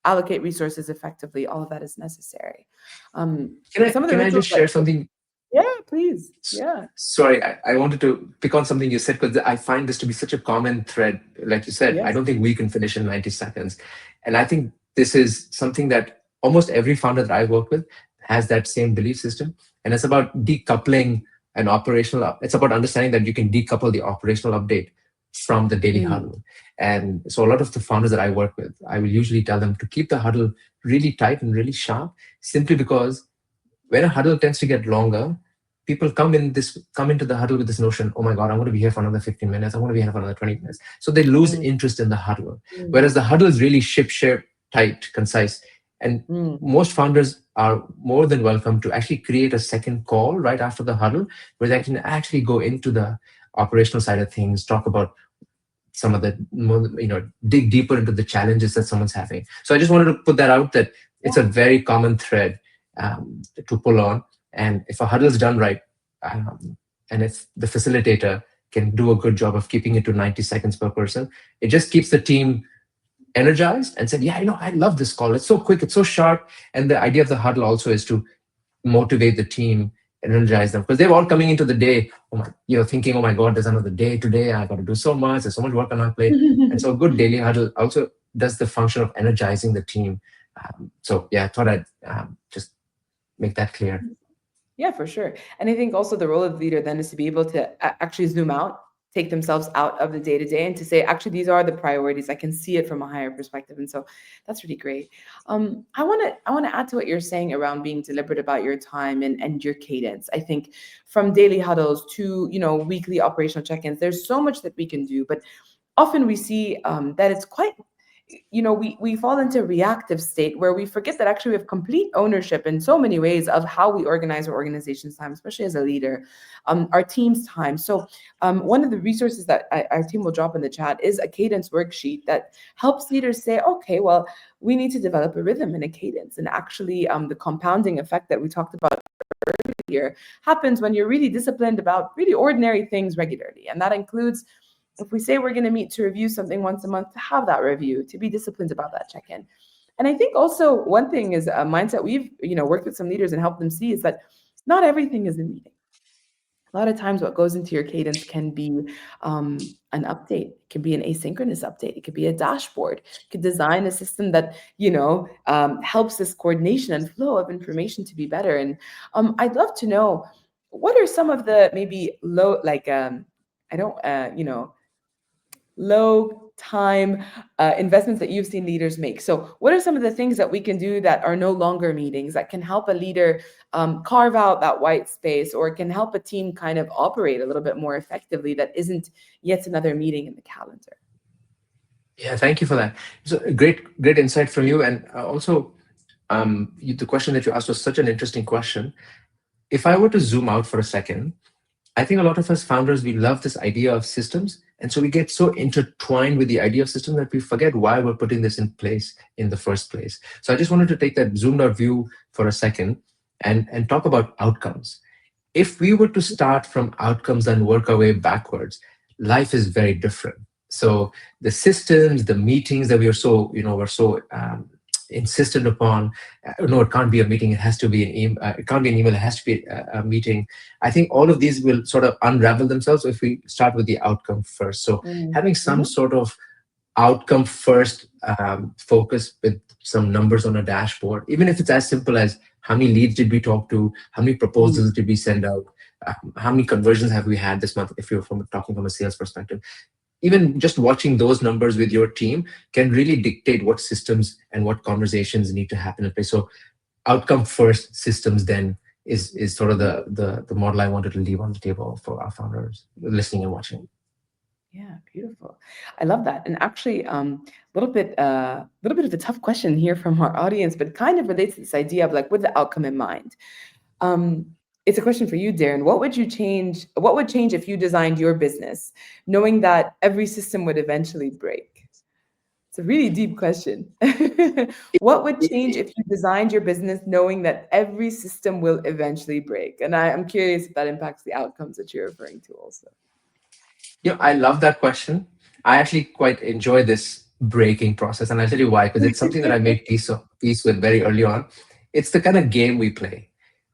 allocate resources effectively. All of that is necessary. Can I Some of the can I rituals just that, share something? yeah, please. Yeah. Sorry, I wanted to pick on something you said because I find this to be such a common thread. Like you said, I Yes. don't think we can finish in 90 seconds. And I think this is something that almost every founder that I work with has that same belief system. And it's about decoupling an operational. It's about understanding that you can decouple the operational update from the daily Mm, huddle. And so a lot of the founders that I work with, I will usually tell them to keep the huddle really tight and really sharp, simply because when a huddle tends to get longer, people come into the huddle with this notion, oh my God, I'm going to be here for another 15 minutes, I'm going to be here for another 20 minutes. So they lose mm, interest in the huddle. mm, Whereas the huddle is really ship shape, tight, concise. And mm, most founders are more than welcome to actually create a second call right after the huddle, where they can actually go into the operational side of things, talk about some of the more, dig deeper into the challenges that someone's having. So I just wanted to put that out, that it's a yeah. very common thread to pull on. And if a huddle is done right, and if the facilitator can do a good job of keeping it to 90 seconds per person, it just keeps the team energized and said, yeah, I love this call. It's so quick, it's so sharp. And the idea of the huddle also is to motivate the team, energize them, because they're all coming into the day, thinking, oh my God, there's another day today. I got to do so much. There's so much work on my plate. And so a good daily huddle also does the function of energizing the team. So yeah, I thought I'd just make that clear. Yeah, for sure. And I think also the role of the leader then is to be able to actually zoom out, take themselves out of the day to day, and to say, actually, these are the priorities. I can see it from a higher perspective, and so that's really great. I want to add to what you're saying around being deliberate about your time and your cadence. I think from daily huddles to weekly operational check-ins, there's so much that we can do, but often we see that it's quite we fall into a reactive state where we forget that actually we have complete ownership in so many ways of how we organize our organization's time, especially as a leader, our team's time. So one of the resources that our team will drop in the chat is a cadence worksheet that helps leaders say, okay, well, we need to develop a rhythm and a cadence. And actually the compounding effect that we talked about earlier happens when you're really disciplined about really ordinary things regularly. And that includes, if we say we're going to meet to review something once a month, to have that review, to be disciplined about that check-in. And I think also one thing is a mindset we've worked with some leaders and helped them see is that not everything is a meeting. A lot of times what goes into your cadence can be an update. It can be an asynchronous update. It could be a dashboard. You could design a system that helps this coordination and flow of information to be better. And I'd love to know, what are some of the maybe low, like I don't low time investments that you've seen leaders make? So what are some of the things that we can do that are no longer meetings that can help a leader carve out that white space, or can help a team kind of operate a little bit more effectively that isn't yet another meeting in the calendar? Yeah, thank you for that. So great insight from you. And also, the question that you asked was such an interesting question. If I were to zoom out for a second, I think a lot of us founders, we love this idea of systems. And so we get so intertwined with the idea of systems that we forget why we're putting this in place in the first place. So I just wanted to take that zoomed out view for a second and talk about outcomes. If we were to start from outcomes and work our way backwards, life is very different. So the systems, the meetings that we're so insistent upon, no, it can't be a meeting, it has to be an email, it can't be an email, it has to be a meeting. I think all of these will sort of unravel themselves if we start with the outcome first. So having some Mm-hmm. sort of outcome first focus with some numbers on a dashboard, even if it's as simple as how many leads did we talk to, how many proposals did we send out, how many conversions have we had this month, if you're talking from a sales perspective. Even just watching those numbers with your team can really dictate what systems and what conversations need to happen in place. So outcome first, systems then is sort of the model I wanted to leave on the table for our founders listening and watching. Yeah, beautiful. I love that. And actually, little bit of a tough question here from our audience, but kind of relates to this idea of like with the outcome in mind. Um, it's a question for you, Darren. What would you change? What would change if you designed your business, knowing that every system would eventually break? It's a really deep question. What would change if you designed your business knowing that every system will eventually break? And I'm curious if that impacts the outcomes that you're referring to also. Yeah, I love that question. I actually quite enjoy this breaking process, and I'll tell you why. Because it's something that I made peace with very early on. It's the kind of game we play,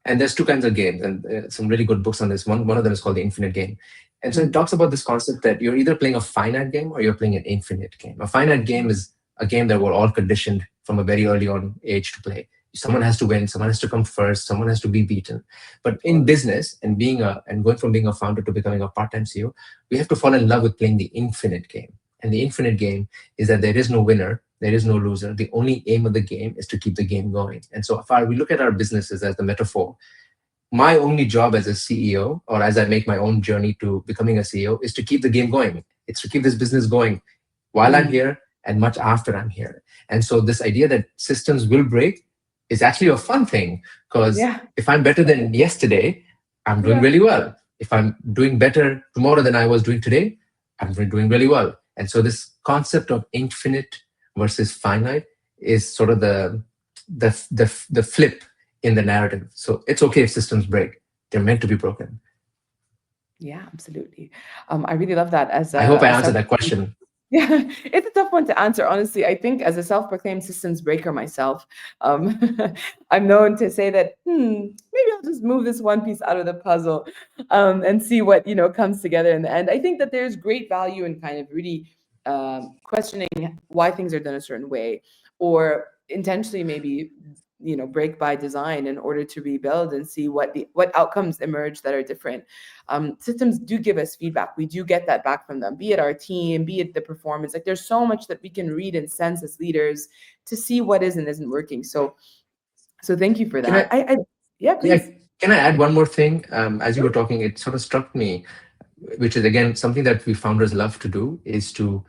and there's two kinds of games, and some really good books on this. One of them is called the Infinite Game, and so it Mm, talks about this concept that you're either playing a finite game or you're playing an infinite game. A finite game is a game that we're all conditioned from a very early on age to play. someone has to win, someone has to come first, someone has to be beaten. But in Totally. business, and going from being a founder to becoming a part-time CEO, we have to fall in love with playing the infinite game. And the infinite game is that there is no winner, there is no loser. The only aim of the game is to keep the game going. And so if we look at our businesses as the metaphor, my only job as a CEO, or as I make my own journey to becoming a CEO, is to keep the game going. It's to keep this business going while I'm Mm, here and much after I'm here. And so this idea that systems will break is actually a fun thing, because yeah. if I'm better than yesterday, I'm doing Yeah. really well. If I'm doing better tomorrow than I was doing today, I'm doing really well. And so this concept of infinite versus finite is sort of the flip in the narrative. So it's okay if systems break. They're meant to be broken. Yeah, absolutely. I really love that as I hope I a answered self. that question. Yeah, it's a tough one to answer, honestly. I think as a self-proclaimed systems breaker myself, um, I'm known to say that, maybe I'll just move this one piece out of the puzzle, and see what, comes together in the end. I think that there's great value in kind of really questioning why things are done a certain way, or intentionally maybe, break by design in order to rebuild and see what outcomes emerge that are different. Systems do give us feedback. We do get that back from them, be it our team, be it the performance. Like there's so much that we can read and sense as leaders to see what is and isn't working. So thank you for Can that. I, I yeah, yeah, please. can I add one more thing? As you were Sure. talking, it sort of struck me, which is again something that we founders love to do, is to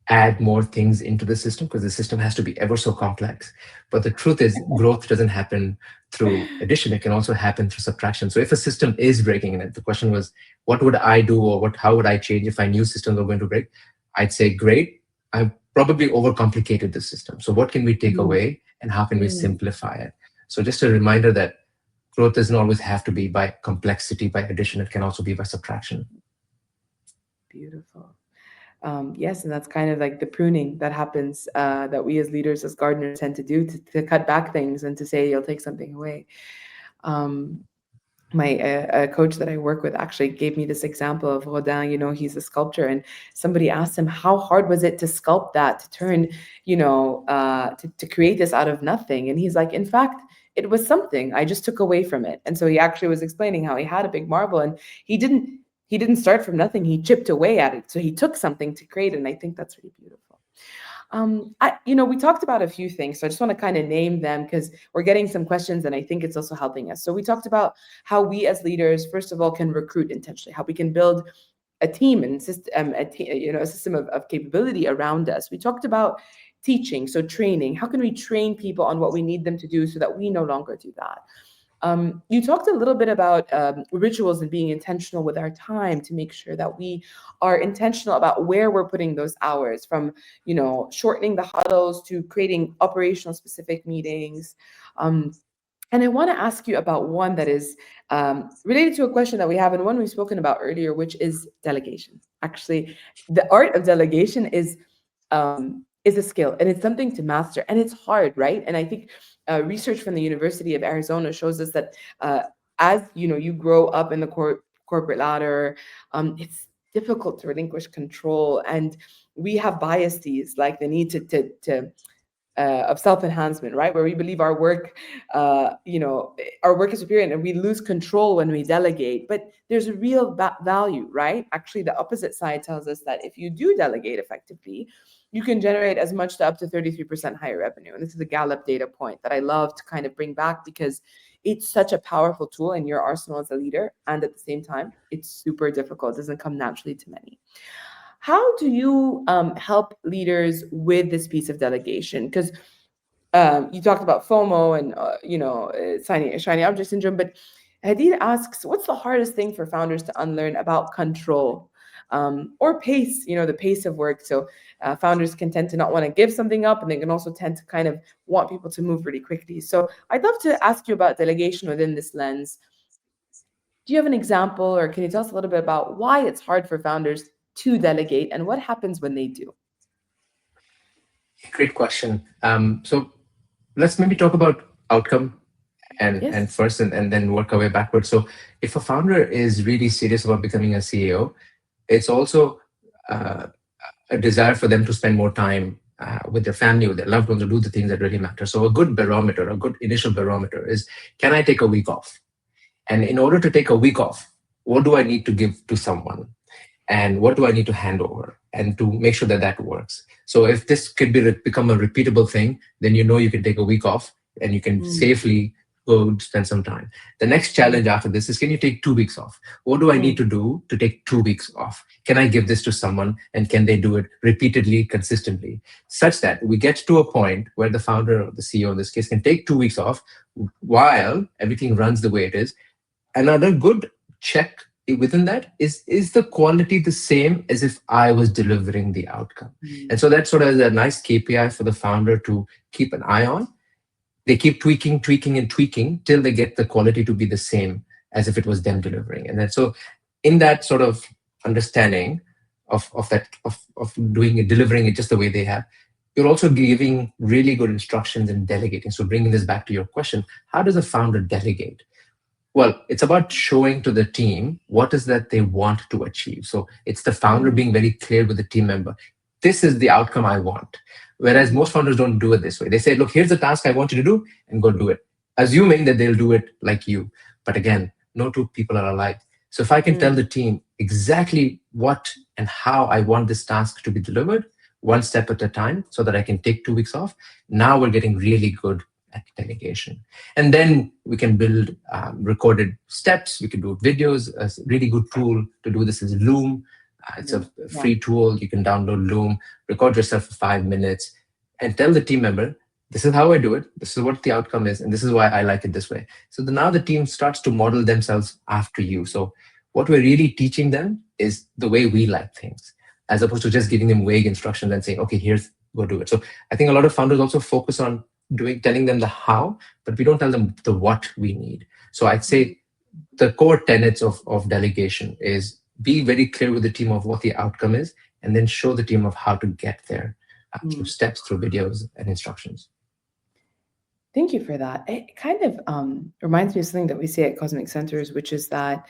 add more things into the system, because the system has to be ever so complex. But the truth is, growth doesn't happen through addition; it can also happen through subtraction. So if a system is breaking, and the question was, what would I do, or how would I change if I knew systems were going to break? I'd say, great. I've probably overcomplicated the system. So what can we take Mm, away, and how can we mm, simplify it? So just a reminder that growth doesn't always have to be by complexity, by addition. It can also be by subtraction. beautiful. Yes, and that's kind of like the pruning that happens, that we as leaders, as gardeners, tend to do to cut back things and to say you'll take something away. Um, my a coach that I work with actually gave me this example of Rodin. He's a sculptor, and somebody asked him how hard was it to sculpt that, to turn, to create this out of nothing. And he's like, in fact, it was something I just took away from it. And so he actually was explaining how he had a big marble, and he didn't he didn't start from nothing. He chipped away at it. So he took something to create it. And I think that's really beautiful. We talked about a few things, so I just want to kind of name them because we're getting some questions, and I think it's also helping us. So we talked about how we as leaders, first of all, can recruit intentionally, how we can build a team and system, a system of capability around us. We talked about teaching, so training. How can we train people on what we need them to do so that we no longer do that? You talked a little bit about rituals and being intentional with our time to make sure that we are intentional about where we're putting those hours, from shortening the huddles to creating operational specific meetings. And I want to ask you about one that is related to a question that we have and one we've spoken about earlier, which is delegation. Actually, the art of delegation is a skill, and it's something to master, and it's hard, right? And I think research from the University of Arizona shows us that as you grow up in the corporate ladder, it's difficult to relinquish control, and we have biases like the need to of self-enhancement, right? Where we believe our work is superior, and we lose control when we delegate. But there's a real value, right? Actually, the opposite side tells us that if you do delegate effectively, you can generate as much to up to 33% higher revenue. And this is a Gallup data point that I love to kind of bring back because it's such a powerful tool in your arsenal as a leader. And at the same time, it's super difficult. It doesn't come naturally to many. How do you help leaders with this piece of delegation? Because you talked about FOMO and shiny object syndrome, but Hadid asks, what's the hardest thing for founders to unlearn about control, or pace? The pace of work. So founders can tend to not want to give something up, and they can also tend to kind of want people to move really quickly. So I'd love to ask you about delegation within this lens. Do you have an example, or can you tell us a little bit about why it's hard for founders to delegate and what happens when they do? Great question. So let's maybe talk about outcome and Yes. first, and then work our way backwards. So if a founder is really serious about becoming a CEO, it's also uh, a desire for them to spend more time with their family, with their loved ones, or do the things that really matter. So a good barometer, a good initial barometer is, can I take a week off? And in order to take a week off, what do I need to give to someone? And what do I need to hand over, and to make sure that that works. So if this could become a repeatable thing, then you know you can take a week off and you can Mm, safely go spend some time. The next mm, challenge after this is, can you take 2 weeks off? What do I need mm, to do to take 2 weeks off? Can I give this to someone, and can they do it repeatedly, consistently, such that we get to a point where the founder or the CEO in this case can take 2 weeks off while everything runs the way it is. Another good check within that is the quality the same as if I was delivering the outcome? And mm, so that sort of is a nice KPI for the founder to keep an eye on. They keep tweaking, tweaking, and tweaking till they get the quality to be the same as if it was them delivering. And then so in that sort of understanding of doing it, delivering it just the way they have, you're also giving really good instructions in delegating. So bringing this back to your question, how does a founder delegate? Well, it's about showing to the team what is that they want to achieve. So it's the founder mm, being very clear with the team member. This is the outcome I want. Whereas mm, most founders don't do it this way. They say, look, here's the task I want you to do, and go do it, assuming that they'll do it like you. But again, no two people are alike. So if I can tell mm, the team exactly what and how I want this task to be delivered, one step at a time, so that I can take 2 weeks off, now we're getting really good at delegation. And then we can build recorded steps. We can do videos. A really good tool to do this is Loom. It's a mm, yeah. free tool. You can download Loom, record yourself for 5 minutes, and tell the team member, this is how I do it. This is what the outcome is. And this is why I like it this way. So now the team starts to model themselves after you. So what we're really teaching them is the way we like things, as opposed to just giving them vague instructions and saying, okay, here's, go do it. So I think a lot of founders also focus on telling them the how, but we don't tell them the what we need. So I'd Mm, say the core tenets of delegation is be very clear with the team of what the outcome is, and then show the team of how to get there through mm. steps, through videos and instructions. Thank you for that. It kind of reminds me of something that we say at Cosmic Centers, which is that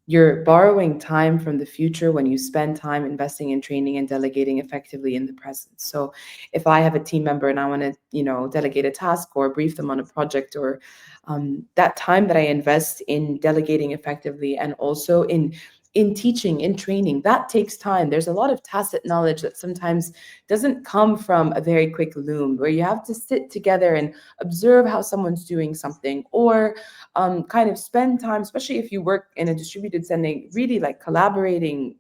you're borrowing time from the future when you spend time investing in training and delegating effectively in the present. So, if I have a team member and I want to, delegate a task or brief them on a project, or that time that I invest in delegating effectively and also in teaching, in training, that takes time. There's a lot of tacit knowledge that sometimes doesn't come from a very quick loom, where you have to sit together and observe how someone's doing something, or kind of spend time, especially if you work in a distributed setting, really like collaborating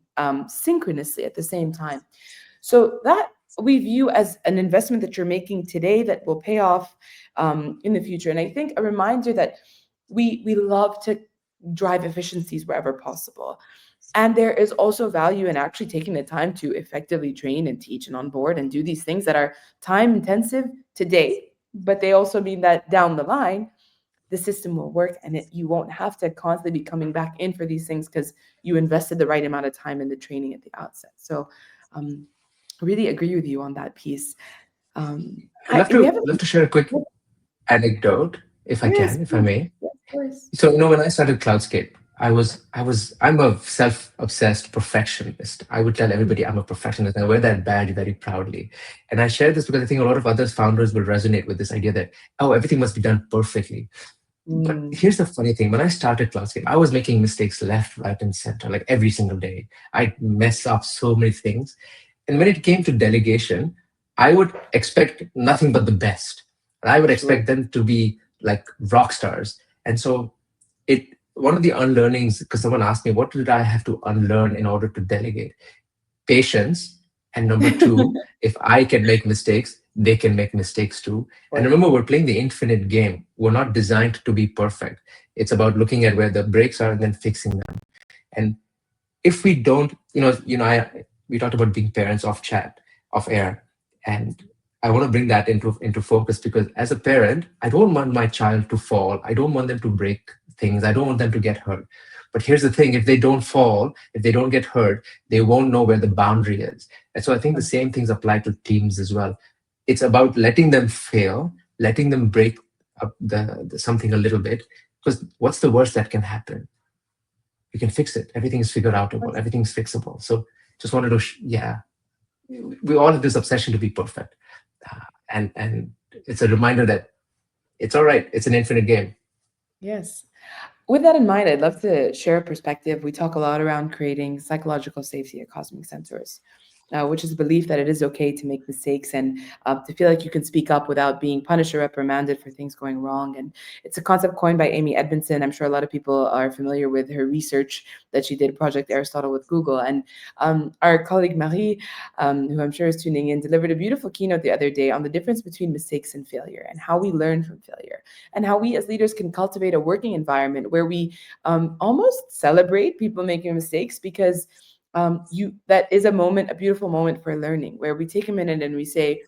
synchronously at the same time. So that we view as an investment that you're making today that will pay off in the future. And I think a reminder that we love to drive efficiencies wherever possible. And there is also value in actually taking the time to effectively train and teach and onboard and do these things that are time intensive today, but they also mean that down the line, the system will work, and you won't have to constantly be coming back in for these things because you invested the right amount of time in the training at the outset. So, um, I really agree with you on that piece. I'd love We have to share a quick anecdote, if I yes, can, if I please. may. Yes, of course. So when I started Cloudscape, I'm a self-obsessed perfectionist. I would tell everybody I'm a perfectionist. I wear that badge very proudly. And I share this because I think a lot of other founders will resonate with this idea that, oh, everything must be done perfectly. But Mm, here's the funny thing. When I started Cloudscape, I was making mistakes left, right, and center, like every single day. I'd mess up so many things. And when it came to delegation, I would expect nothing but the best. And I would sure. expect them to be like rock stars. And so it one of the unlearnings, because someone asked me, what did I have to unlearn in order to delegate? Patience. And number two, if I can make mistakes, they can make mistakes too. And Or remember, we're playing the infinite game. We're not designed to be perfect. It's about looking at where the breaks are and then fixing them. And if we don't, we talked about being parents off chat, off air, and I want to bring that into focus, because as a parent, I don't want my child to fall. I don't want them to break things. I don't want them to get hurt. But here's the thing: if they don't fall, if they don't get hurt, they won't know where the boundary is. And so I think the same things apply to teams as well. It's about letting them fail, letting them break up the something a little bit, because what's the worst that can happen? You can fix it. Everything is figure outable. Everything's fixable. So just wanted to, yeah. we all have this obsession to be perfect, and it's a reminder that it's all right. It's an infinite game. Yes. With that in mind, I'd love to share a perspective. We talk a lot around creating psychological safety at Cosmic Centaurs, which is a belief that it is okay to make mistakes and to feel like you can speak up without being punished or reprimanded for things going wrong. And it's a concept coined by Amy Edmondson. I'm sure a lot of people are familiar with her research that she did, Project Aristotle with Google. And our colleague Marie, who I'm sure is tuning in, delivered a beautiful keynote the other day on the difference between mistakes and failure and how we learn from failure and how we as leaders can cultivate a working environment where we almost celebrate people making mistakes because you that is a moment, a beautiful moment for learning, where we take a minute and we say,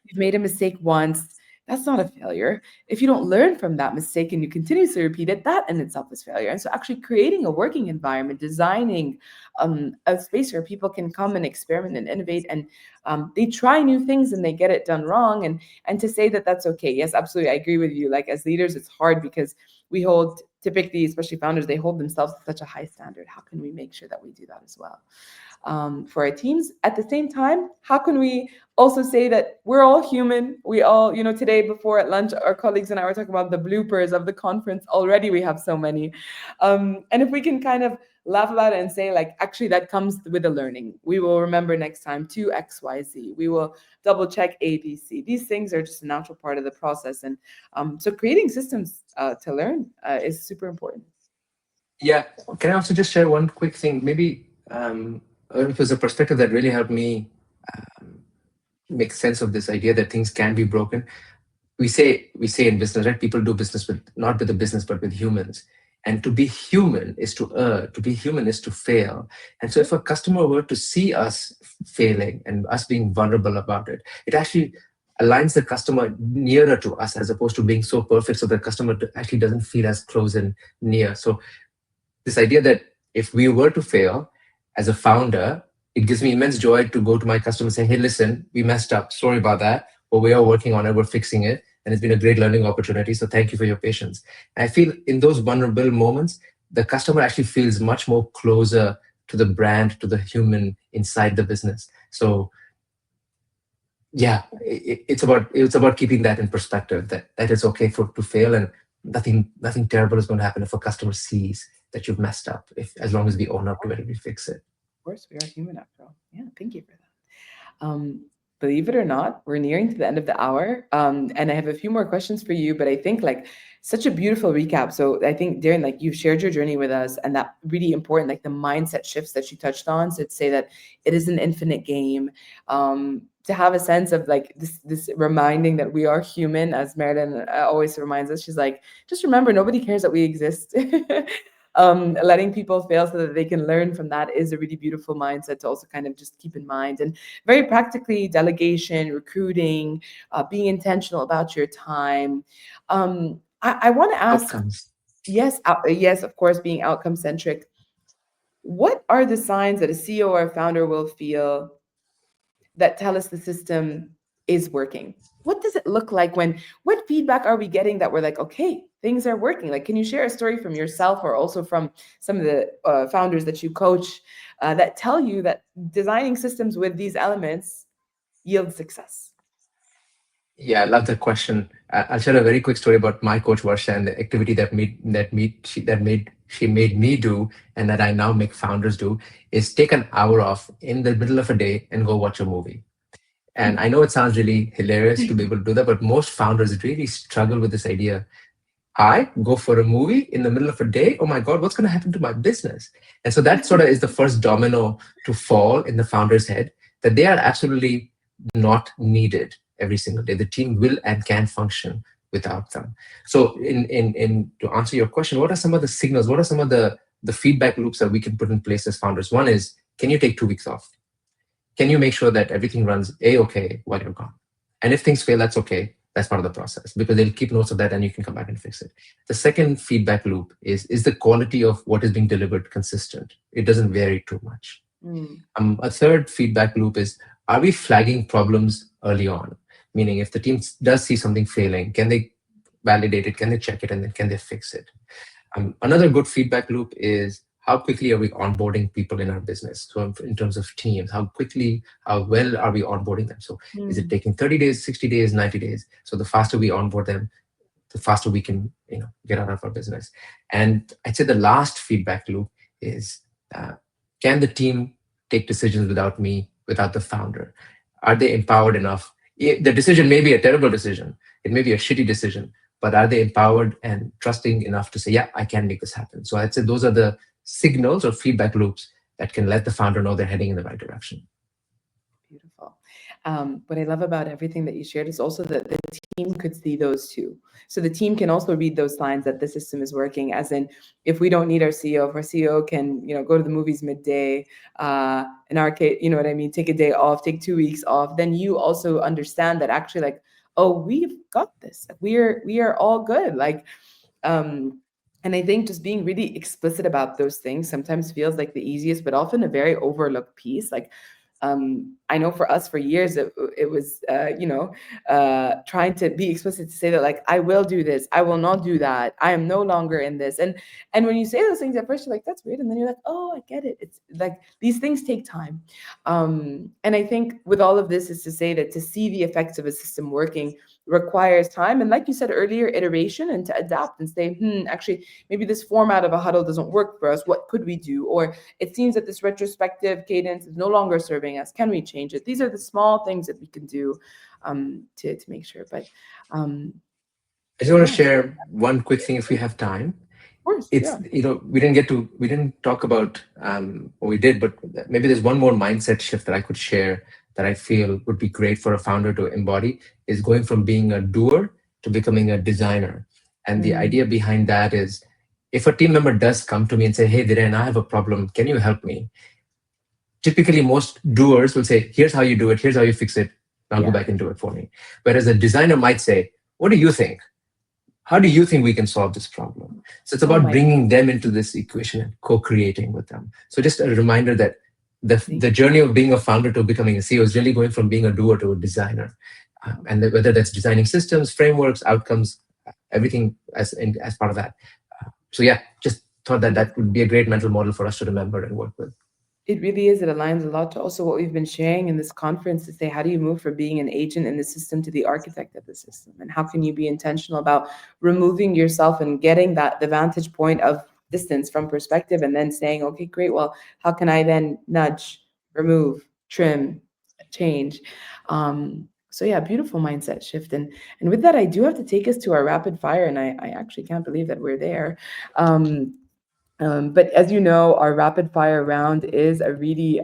you've made a mistake once. That's not a failure. If you don't learn from that mistake and you continuously repeat it, that in itself is failure. And so, actually, creating a working environment, designing a space where people can come and experiment and innovate, and they try new things and they get it done wrong, and to say that that's okay. Yes, absolutely, I agree with you. Like as leaders, it's hard because we hold typically, especially founders, they hold themselves to such a high standard. How can we make sure that we do that as well? For our teams. At the same time, how can we also say that we're all human? We all, today before at lunch, our colleagues and I were talking about the bloopers of the conference. Already we have so many. And if we can kind of laugh about it and say, like, actually, that comes with the learning. We will remember next time to XYZ. We will double check ABC. These things are just a natural part of the process. And so creating systems to learn is super important. Yeah. Can I also just share one quick thing? Maybe it was a perspective that really helped me make sense of this idea that things can be broken. We say in business, right? People do business with not with the business, but with humans. And to be human is to err. To be human is to fail. And so, if a customer were to see us failing and us being vulnerable about it, it actually aligns the customer nearer to us as opposed to being so perfect, so the customer actually doesn't feel as close and near. So this idea that if we were to fail as a founder, it gives me immense joy to go to my customer and say, hey, listen, we messed up. Sorry about that. But we are working on it. We're fixing it. And it's been a great learning opportunity. So thank you for your patience. And I feel in those vulnerable moments, the customer actually feels much more closer to the brand, to the human inside the business. So yeah, it's about keeping that in perspective, that it's okay to fail, and nothing terrible is going to happen if a customer sees that you've messed up, if as long as we own up to it and we fix it. Of course, we are human after all. Yeah, thank you for that. Believe it or not, we're nearing to the end of the hour. And I have a few more questions for you, but I think like such a beautiful recap. So I think Darren, like you've shared your journey with us and that really important, like the mindset shifts that you touched on. So to say that it is an infinite game, to have a sense of like this reminding that we are human, as Marilyn always reminds us. She's like, just remember, nobody cares that we exist. Letting people fail so that they can learn from that is a really beautiful mindset to also kind of just keep in mind. And very practically, delegation, recruiting, being intentional about your time. I want to ask, Outcomes. yes, yes, of course, being outcome centric. What are the signs that a CEO or a founder will feel that tell us the system is working? What does it look like what feedback are we getting that we're like, okay, things are working? Like, can you share a story from yourself or also from some of the founders that you coach that tell you that designing systems with these elements yield success? Yeah, I love that question. I'll share a very quick story about my coach Varsha and the activity she made me do, and that I now make founders do, is take an hour off in the middle of a day and go watch a movie. And I know it sounds really hilarious to be able to do that, but most founders really struggle with this idea. I go for a movie in the middle of a day. Oh my God, what's going to happen to my business? And so that sort of is the first domino to fall in the founder's head, that they are absolutely not needed every single day. The team will and can function without them. So in to answer your question, what are some of the signals? What are some of the feedback loops that we can put in place as founders? One is, can you take 2 weeks off? Can you make sure that everything runs A-okay while you're gone? And if things fail, that's okay. That's part of the process, because they'll keep notes of that and you can come back and fix it. The second feedback loop is the quality of what is being delivered consistent? It doesn't vary too much. Mm. A third feedback loop is, are we flagging problems early on? Meaning, if the team does see something failing, can they validate it? Can they check it? And then can they fix it? Another good feedback loop is, how quickly are we onboarding people in our business? So in terms of teams, how quickly, how well are we onboarding them? So is it Mm, taking 30 days, 60 days, 90 days? So the faster we onboard them, the faster we can, get out of our business. And I'd say the last feedback loop is, uh, can the team take decisions without me, without the founder? Are they empowered enough? The decision may be a terrible decision, it may be a shitty decision, but are they empowered and trusting enough to say, yeah, I can make this happen? So I'd say those are the signals or feedback loops that can let the founder know they're heading in the right direction. beautiful. What I love about everything that you shared is also that the team could see those too. So the team can also read those signs that the system is working. As in, if we don't need our CEO, if our CEO can, go to the movies midday, in our case, you know what I mean, take a day off, take 2 weeks off, then you also understand that actually, like, oh, we've got this. Like, we are all good. Like, um, and I think just being really explicit about those things sometimes feels like the easiest, but often a very overlooked piece. Like, I know for us for years it was trying to be explicit to say that, like, I will do this, I will not do that, I am no longer in this. And when you say those things at first you're like, that's weird, and then you're like, oh, I get it. It's like these things take time. And I think with all of this is to say that to see the effects of a system working requires time, and like you said earlier, iteration, and to adapt and say, actually, maybe this format of a huddle doesn't work for us, what could we do? Or it seems that this retrospective cadence is no longer serving us, can we change it? These are the small things that we can do, to make sure. But I just want to yeah, of share one quick thing if we have time. course, It's, yeah. we didn't talk about, or we did, but maybe there's one more mindset shift that I could share that I feel would be great for a founder to embody, is going from being a doer to becoming a designer. And the Mm, idea behind that is, if a team member does come to me and say, hey Dhiren, I have a problem, can you help me? Typically most doers will say, here's how you do it, here's how you fix it, now go yeah. back and do it for me. Whereas a designer might say, what do you think? How do you think we can solve this problem? So it's Oh about my, bringing them into this equation and co-creating with them. So just a reminder that thank the journey of being a founder to becoming a CEO is really going from being a doer to a designer. And whether that's designing systems, frameworks, outcomes, everything as part of that. So yeah, just thought that you. that would be a great mental model for us to remember and work with. It really is. It aligns a lot to also what we've been sharing in this conference, to say, how do you move from being an agent in the system to the architect of the system? And how can you be intentional about removing yourself and getting that the vantage point of distance from perspective, and then saying, okay, great, well, how can I then nudge, remove, trim, change? So yeah, beautiful mindset shift. And with that, I do have to take us to our rapid fire, and I actually can't believe that we're there. Um, but as you know, our rapid fire round is a really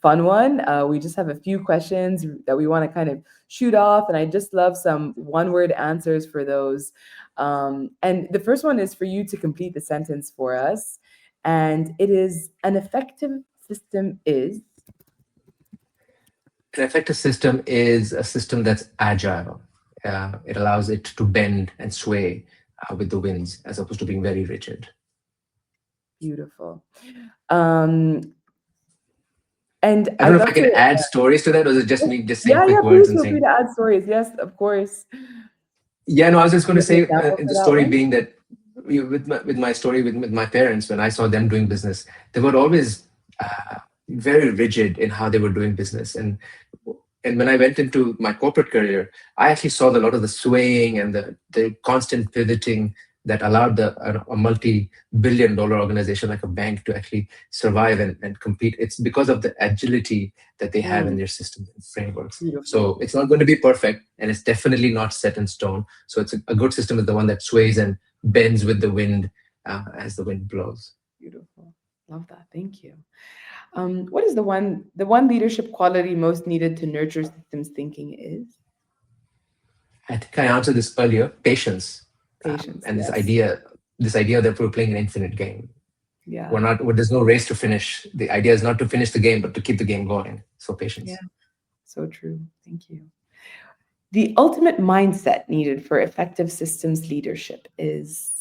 fun one. We just have a few questions that we want to kind of shoot off, and I just love some one-word answers for those. And the first one is for you to complete the sentence for us, and it is: an effective system is. An effective system is a system that's agile. It allows it to bend and sway with the winds, as opposed to being very rigid. Beautiful. Um, and I don't I'd know if I love can to. add stories to that, or is it just me just saying Yeah, quick yeah. words Please and feel free saying, to add stories. Yes, of course. yeah, no, I was just going You to have an say, example in for the that story one? being that, with my story with my parents, when I saw them doing business, they were always very rigid in how they were doing business. And when I went into my corporate career, I actually saw a lot of the swaying and the constant pivoting that allowed a multi-billion dollar organization like a bank to actually survive and compete. It's because of the agility that they have in Mm, their systems and frameworks. beautiful. So it's not going to be perfect, and it's definitely not set in stone. So it's a good system is the one that sways and bends with the wind as the wind blows. Beautiful. Love that. Thank you. What is the one leadership quality most needed to nurture systems thinking is? I think I answered this earlier. Patience, Patience. and Yes. this idea that we're playing an infinite game. Yeah. We're not. There's no race to finish. The idea is not to finish the game, but to keep the game going. So Yeah. patience. So true. Thank you. The ultimate mindset needed for effective systems leadership is.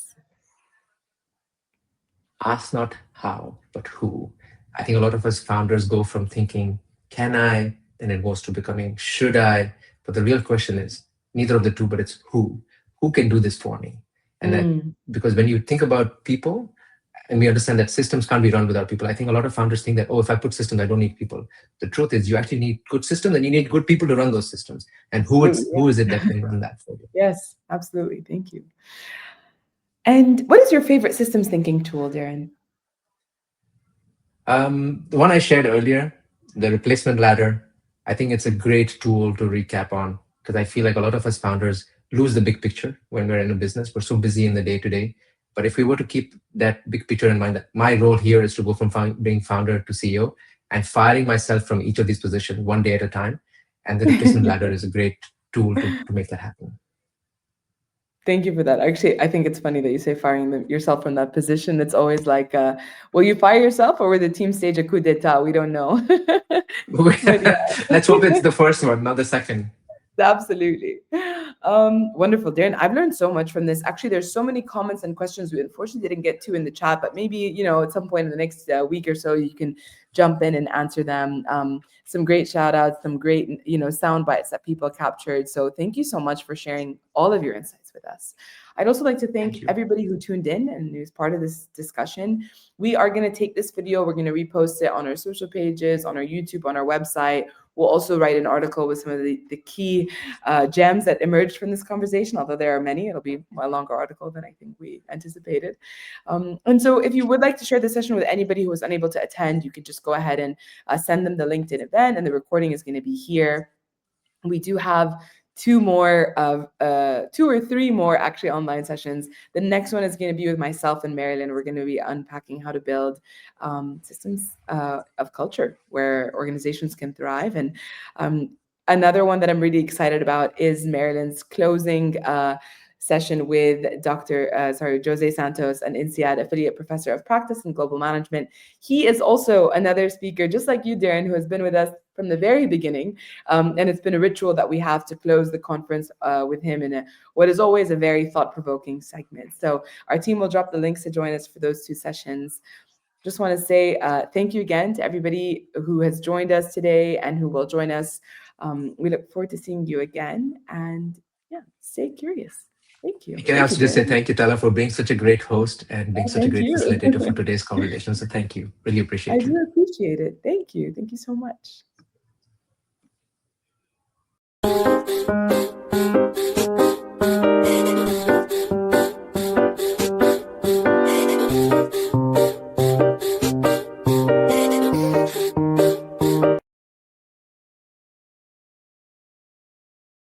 Ask not how, but who. I think a lot of us founders go from thinking, can I? Then it goes to becoming, should I? But the real question is neither of the two, but it's who. Who can do this for me? And that, Mm, because when you think about people, and we understand that systems can't be run without people. I think a lot of founders think that, oh, if I put systems, I don't need people. The truth is, you actually need good systems, and you need good people to run those systems. And Absolutely. who is it that can run that for you? Yes, absolutely. Thank you. And what is your favorite systems thinking tool, Darren? The one I shared earlier, the replacement ladder, I think it's a great tool to recap on, because I feel like a lot of us founders lose the big picture when we're in a business. We're so busy in the day to day. But if we were to keep that big picture in mind, that my role here is to go from being founder to CEO and firing myself from each of these positions one day at a time. And the replacement ladder is a great tool to make that happen. Thank you for that. Actually, I think it's funny that you say firing yourself from that position. It's always like, will you fire yourself or will the team stage a coup d'etat? We don't know. But Let's hope yeah. it's the first one, not the second. Absolutely. Wonderful, Darren. I've learned so much from this. Actually, there's so many comments and questions we unfortunately didn't get to in the chat, but maybe, at some point in the next week or so, you can jump in and answer them. Some great shout outs, some great, sound bites that people captured. So thank you so much for sharing all of your insights with us. I'd also like to thank Thank you. everybody who tuned in and who's part of this discussion. We are going to take this video, we're going to repost it on our social pages, on our YouTube, on our website. We'll also write an article with some of the key gems that emerged from this conversation, although there are many. It'll be a longer article than I think we anticipated. And so if you would like to share this session with anybody who was unable to attend, you could just go ahead and send them the LinkedIn event, and the recording is going to be here. We do have two or three more actually online sessions. The next one is going to be with myself and Marilyn. We're going to be unpacking how to build systems of culture where organizations can thrive. And another one that I'm really excited about is Marilyn's closing session with Jose Santos, an INSEAD affiliate professor of practice and global management. He is also another speaker, just like you, Darren, who has been with us from the very beginning. And it's been a ritual that we have to close the conference with him in what is always a very thought-provoking segment. So our team will drop the links to join us for those two sessions. Just want to say thank you again to everybody who has joined us today and who will join us. We look forward to seeing you again. And yeah, stay curious. Thank you. Can I Thank you, also just say Darren. thank you, Tala, for being such a great host and being Oh, such a thank great you. facilitator for today's conversation. So thank you. Really I appreciate you. do appreciate it. Thank you. Thank you so much.